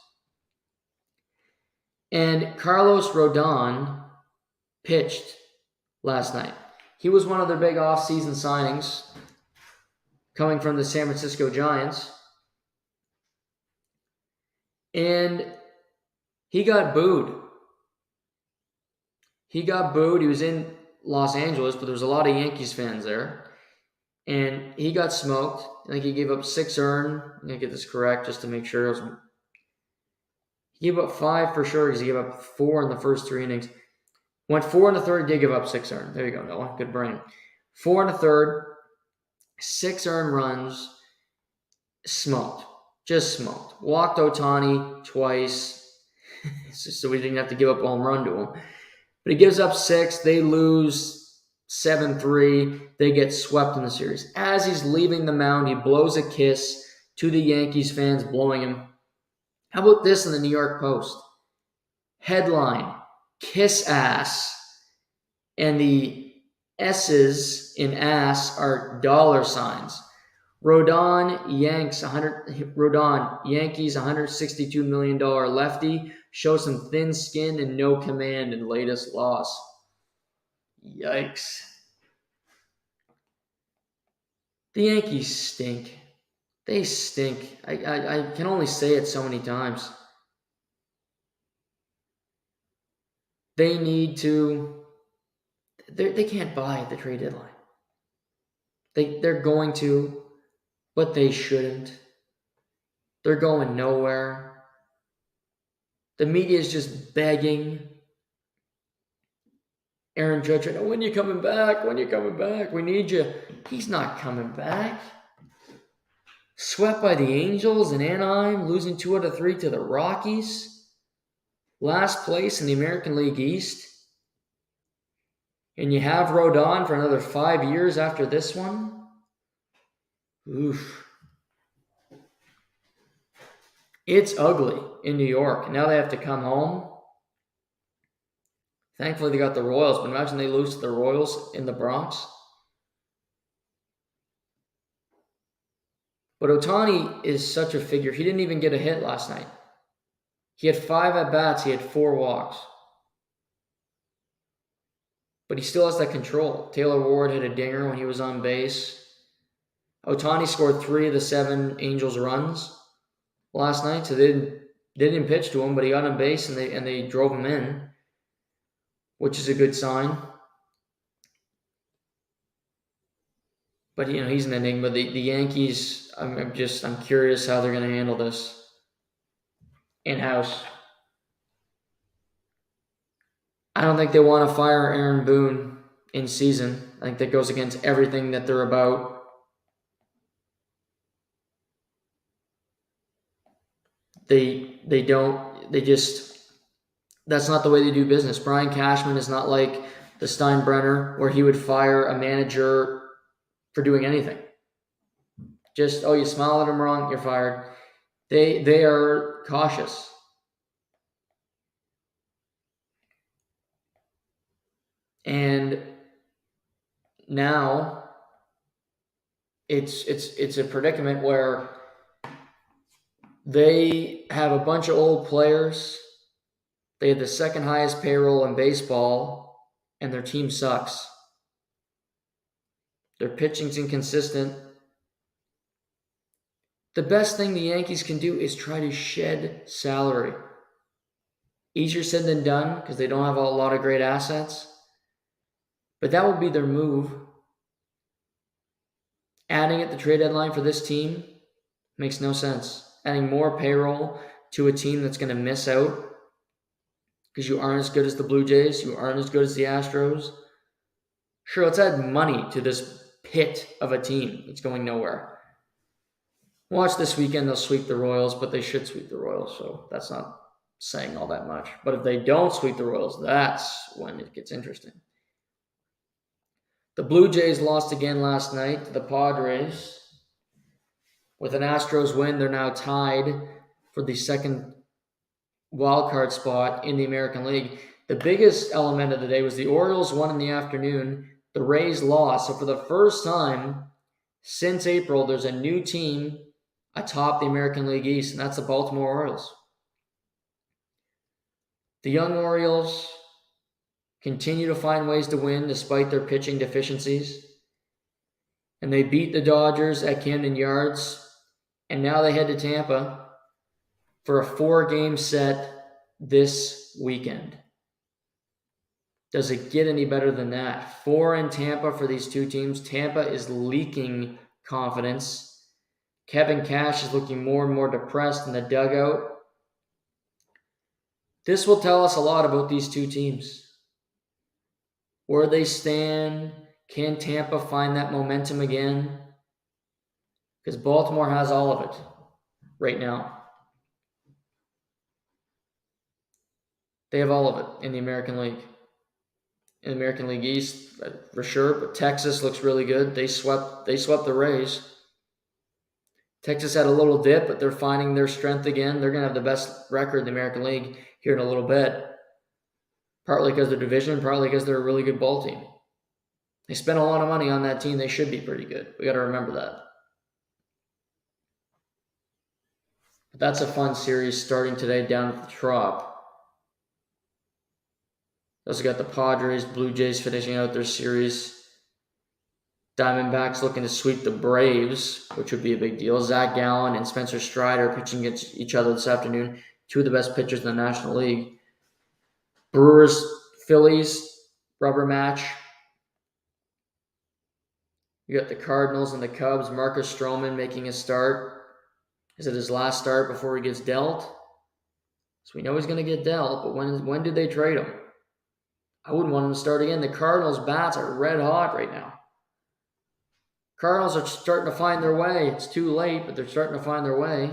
And Carlos Rodon pitched last night. He was one of their big off-season signings coming from the San Francisco Giants. And he got booed. He was in Los Angeles, but there was a lot of Yankees fans there. And he got smoked. I think he gave up 6 earned. I'm going to get this correct just to make sure. He gave up 5 for sure because he gave up 4 in the first 3 innings. Went 4 in the third, did give up 6 earned. There you go, Noah. Good brain. 4 in the third, 6 earned runs, smoked. Just smoked. Walked Ohtani twice, so we didn't have to give up a home run to him. But he gives up 6. They lose 7-3. They get swept in the series. As he's leaving the mound, he blows a kiss to the Yankees fans, blowing him. How about this in the New York Post? Headline, kiss ass. And the S's in ass are dollar signs. Rodon Yankees $162 million lefty, shows some thin skin and no command in latest loss. Yikes. The Yankees stink. They stink. I can only say it so many times. They need to... They can't buy at the trade deadline. They're going to, but they shouldn't. They're going nowhere. The media is just begging Aaron Judge, when you coming back? When you coming back? We need you. He's not coming back. Swept by the Angels in Anaheim, losing 2 out of 3 to the Rockies. Last place in the American League East. And you have Rodon for another 5 years after this one. Oof. It's ugly in New York. Now they have to come home. Thankfully, they got the Royals, but imagine they lose to the Royals in the Bronx. But Ohtani is such a figure. He didn't even get a hit last night. He had 5 at-bats. He had 4 walks. But he still has that control. Taylor Ward hit a dinger when he was on base. Ohtani scored 3 of the 7 Angels runs last night, so they didn't pitch to him, but he got on base and they drove him in, which is a good sign. But he's an enigma. The Yankees, I'm curious how they're going to handle this in-house. I don't think they want to fire Aaron Boone in season. I think that goes against everything that they're about. That's not the way they do business. Brian Cashman is not like the Steinbrenner where he would fire a manager for doing anything. Just, you smile at him wrong, you're fired. They are cautious. And now it's a predicament where they have a bunch of old players. They have the second highest payroll in baseball, and their team sucks. Their pitching's inconsistent. The best thing the Yankees can do is try to shed salary. Easier said than done because they don't have a lot of great assets. But that would be their move. Adding at the trade deadline for this team makes no sense. Adding more payroll to a team that's going to miss out because you aren't as good as the Blue Jays, you aren't as good as the Astros. Sure, let's add money to this pit of a team that's going nowhere. Watch this weekend, they'll sweep the Royals, but they should sweep the Royals, so that's not saying all that much. But if they don't sweep the Royals, that's when it gets interesting. The Blue Jays lost again last night to the Padres. With an Astros win, they're now tied for the second wildcard spot in the American League. The biggest element of the day was the Orioles won in the afternoon. The Rays lost. So for the first time since April, there's a new team atop the American League East, and that's the Baltimore Orioles. The young Orioles continue to find ways to win despite their pitching deficiencies. And they beat the Dodgers at Camden Yards. And now they head to Tampa for a 4-game set this weekend. Does it get any better than that? 4 in Tampa for these two teams. Tampa is leaking confidence. Kevin Cash is looking more and more depressed in the dugout. This will tell us a lot about these two teams. Where they stand. Can Tampa find that momentum again? Because Baltimore has all of it right now. They have all of it in the American League. In the American League East, for sure, but Texas looks really good. They swept the Rays. Texas had a little dip, but they're finding their strength again. They're going to have the best record in the American League here in a little bit. Partly because of their division, partly because they're a really good ball team. They spent a lot of money on that team. They should be pretty good. We got to remember that. But that's a fun series starting today down at the Trop. Also got the Padres, Blue Jays finishing out their series. Diamondbacks looking to sweep the Braves, which would be a big deal. Zach Gallen and Spencer Strider pitching against each other this afternoon. 2 of the best pitchers in the National League. Brewers, Phillies, rubber match. You got the Cardinals and the Cubs. Marcus Stroman making a start. Is it his last start before he gets dealt? So we know he's going to get dealt, but when did they trade him? I wouldn't want him to start again. The Cardinals' bats are red hot right now. Cardinals are starting to find their way. It's too late, but they're starting to find their way.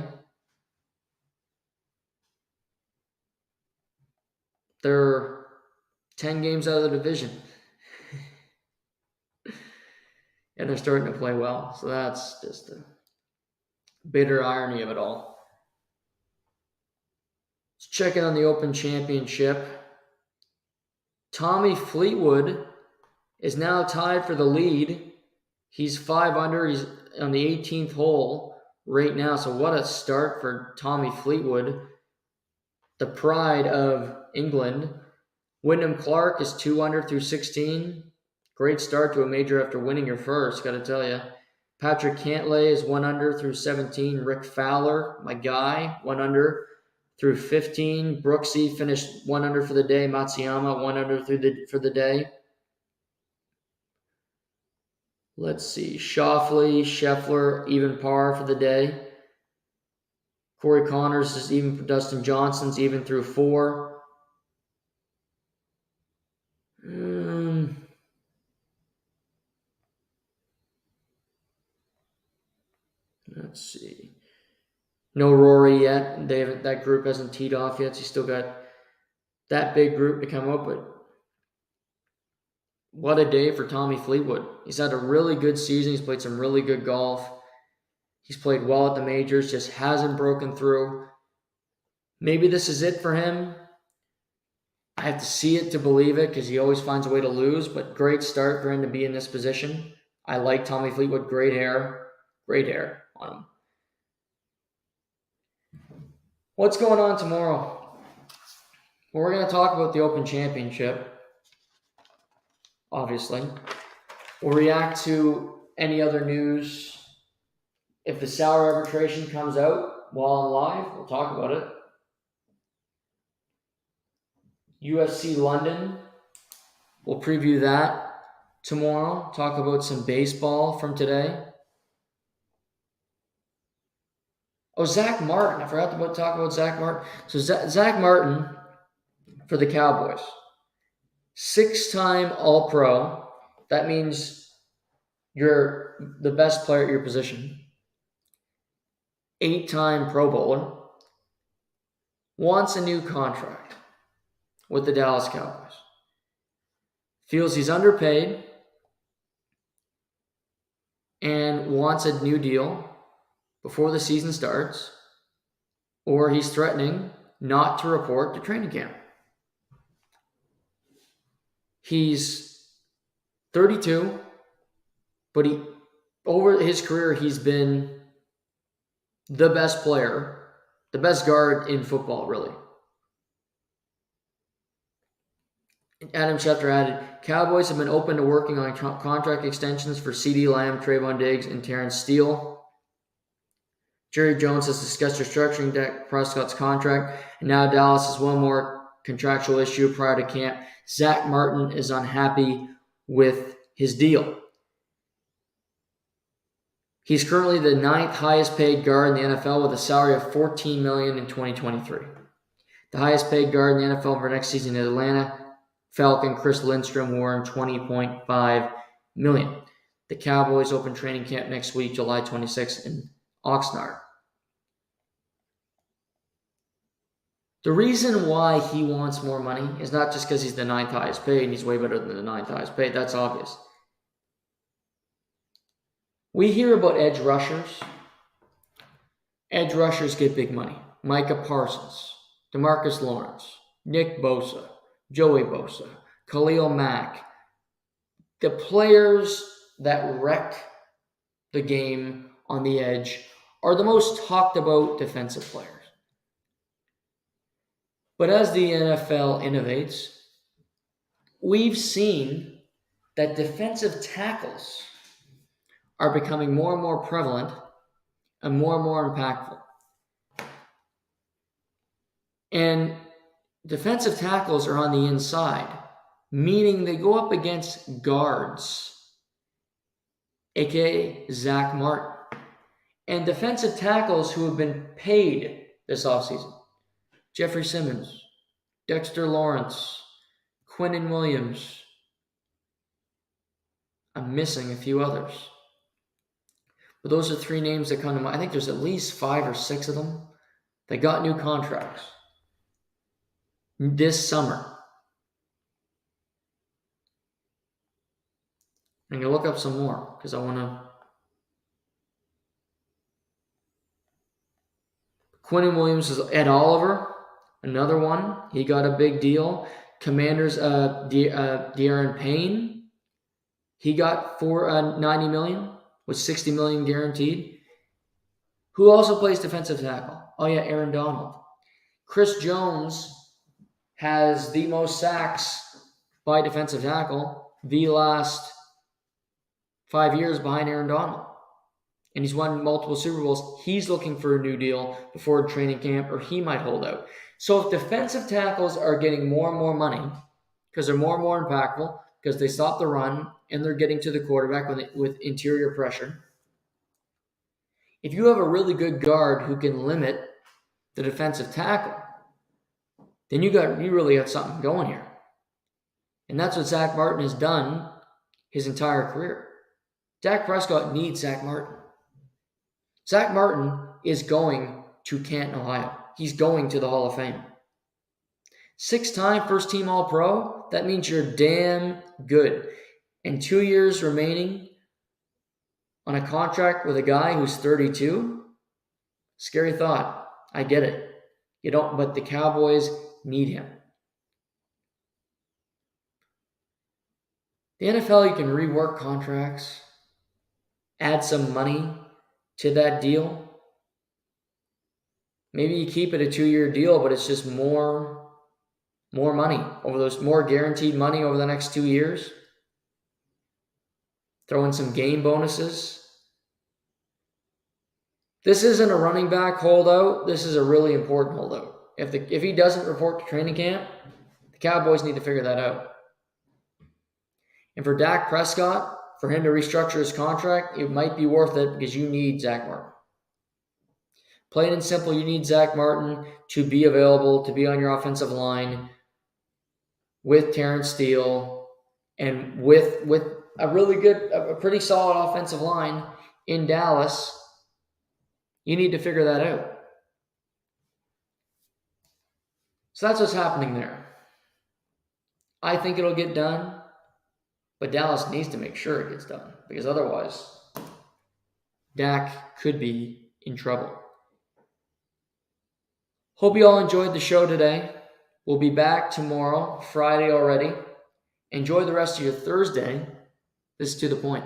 They're 10 games out of the division. And they're starting to play well. So that's just the bitter irony of it all. Let's check in on the Open Championship. Tommy Fleetwood is now tied for the lead. He's 5 under. He's on the 18th hole right now. So what a start for Tommy Fleetwood, the pride of England. Wyndham Clark is 2 under through 16. Great start to a major after winning your first, got to tell you. Patrick Cantlay is 1 under through 17. Rick Fowler, my guy, 1 under through 15. Brooksy finished 1 under for the day. Matsuyama 1 under for the day. Let's see. Schauffele, Scheffler, even par for the day. Corey Connors is even for Dustin Johnson's even through 4. Let's see. No Rory yet. That group hasn't teed off yet. So you still got that big group to come up with. What a day for Tommy Fleetwood. He's had a really good season. He's played some really good golf. He's played well at the majors, just hasn't broken through. Maybe this is it for him. I have to see it to believe it because he always finds a way to lose, but great start for him to be in this position. I like Tommy Fleetwood. Great hair on him. What's going on tomorrow? Well, we're going to talk about the Open Championship, obviously. We'll react to any other news. If the Sauer arbitration comes out while I'm live, we'll talk about it. UFC London, we'll preview that tomorrow. Talk about some baseball from today. Oh, Zach Martin. I forgot to talk about Zach Martin. So Zach Martin for the Cowboys. 6-time All-Pro. That means you're the best player at your position. 8-time Pro Bowler. Wants a new contract with the Dallas Cowboys. Feels he's underpaid and wants a new deal before the season starts, or he's threatening not to report to training camp. He's 32, but over his career, he's been the best player, the best guard in football, really. Adam Schefter added, Cowboys have been open to working on contract extensions for CeeDee Lamb, Trayvon Diggs, and Terrence Steele. Jerry Jones has discussed restructuring Dak Prescott's contract, and now Dallas has one more contractual issue prior to camp. Zach Martin is unhappy with his deal. He's currently the 9th highest paid guard in the NFL with a salary of $14 million in 2023. The highest paid guard in the NFL for next season in Atlanta Falcon Chris Lindstrom will earn $20.5 million. The Cowboys open training camp next week, July 26th in Oxnard. The reason why he wants more money is not just because he's the 9th highest paid and he's way better than the 9th highest paid. That's obvious. We hear about edge rushers. Edge rushers get big money. Micah Parsons, DeMarcus Lawrence, Nick Bosa, Joey Bosa, Khalil Mack. The players that wreck the game on the edge are the most talked about defensive players. But as the NFL innovates, we've seen that defensive tackles are becoming more and more prevalent and more impactful. And defensive tackles are on the inside, meaning they go up against guards, aka Zach Martin, and defensive tackles who have been paid this offseason. Jeffrey Simmons, Dexter Lawrence, Quinnen Williams. I'm missing a few others. But those are 3 names that come to mind. I think there's at least 5 or 6 of them that got new contracts this summer. I'm going to look up some more because I want to. Quinnen Williams is Ed Oliver, another one. He got a big deal. Commanders, De'Aaron Payne. He got $90 million with $60 million guaranteed. Who also plays defensive tackle? Oh yeah, Aaron Donald. Chris Jones has the most sacks by defensive tackle the last 5 years behind Aaron Donald. And he's won multiple Super Bowls. He's looking for a new deal before training camp, or he might hold out. So if defensive tackles are getting more and more money because they're more and more impactful, because they stop the run and they're getting to the quarterback with interior pressure, if you have a really good guard who can limit the defensive tackle, then you really got something going here. And that's what Zach Martin has done his entire career. Dak Prescott needs Zach Martin. Zach Martin is going to Canton, Ohio. He's going to the Hall of Fame. 6-time first-team All-Pro, that means you're damn good. And 2 years remaining on a contract with a guy who's 32? Scary thought. I get it. But the Cowboys need him. The NFL, you can rework contracts, add some money to that deal. Maybe you keep it a 2-year deal, but it's just more money over those, more guaranteed money over the next 2 years. Throw in some game bonuses. This isn't a running back holdout. This is a really important holdout. If he doesn't report to training camp, the Cowboys need to figure that out. And for Dak Prescott, for him to restructure his contract, it might be worth it because you need Zach Martin. Plain and simple, you need Zach Martin to be available, to be on your offensive line with Terrence Steele and with a really good, a pretty solid offensive line in Dallas. You need to figure that out. So that's what's happening there. I think it'll get done, but Dallas needs to make sure it gets done because otherwise, Dak could be in trouble. Hope you all enjoyed the show today. We'll be back tomorrow, Friday already. Enjoy the rest of your Thursday. This is To The Point.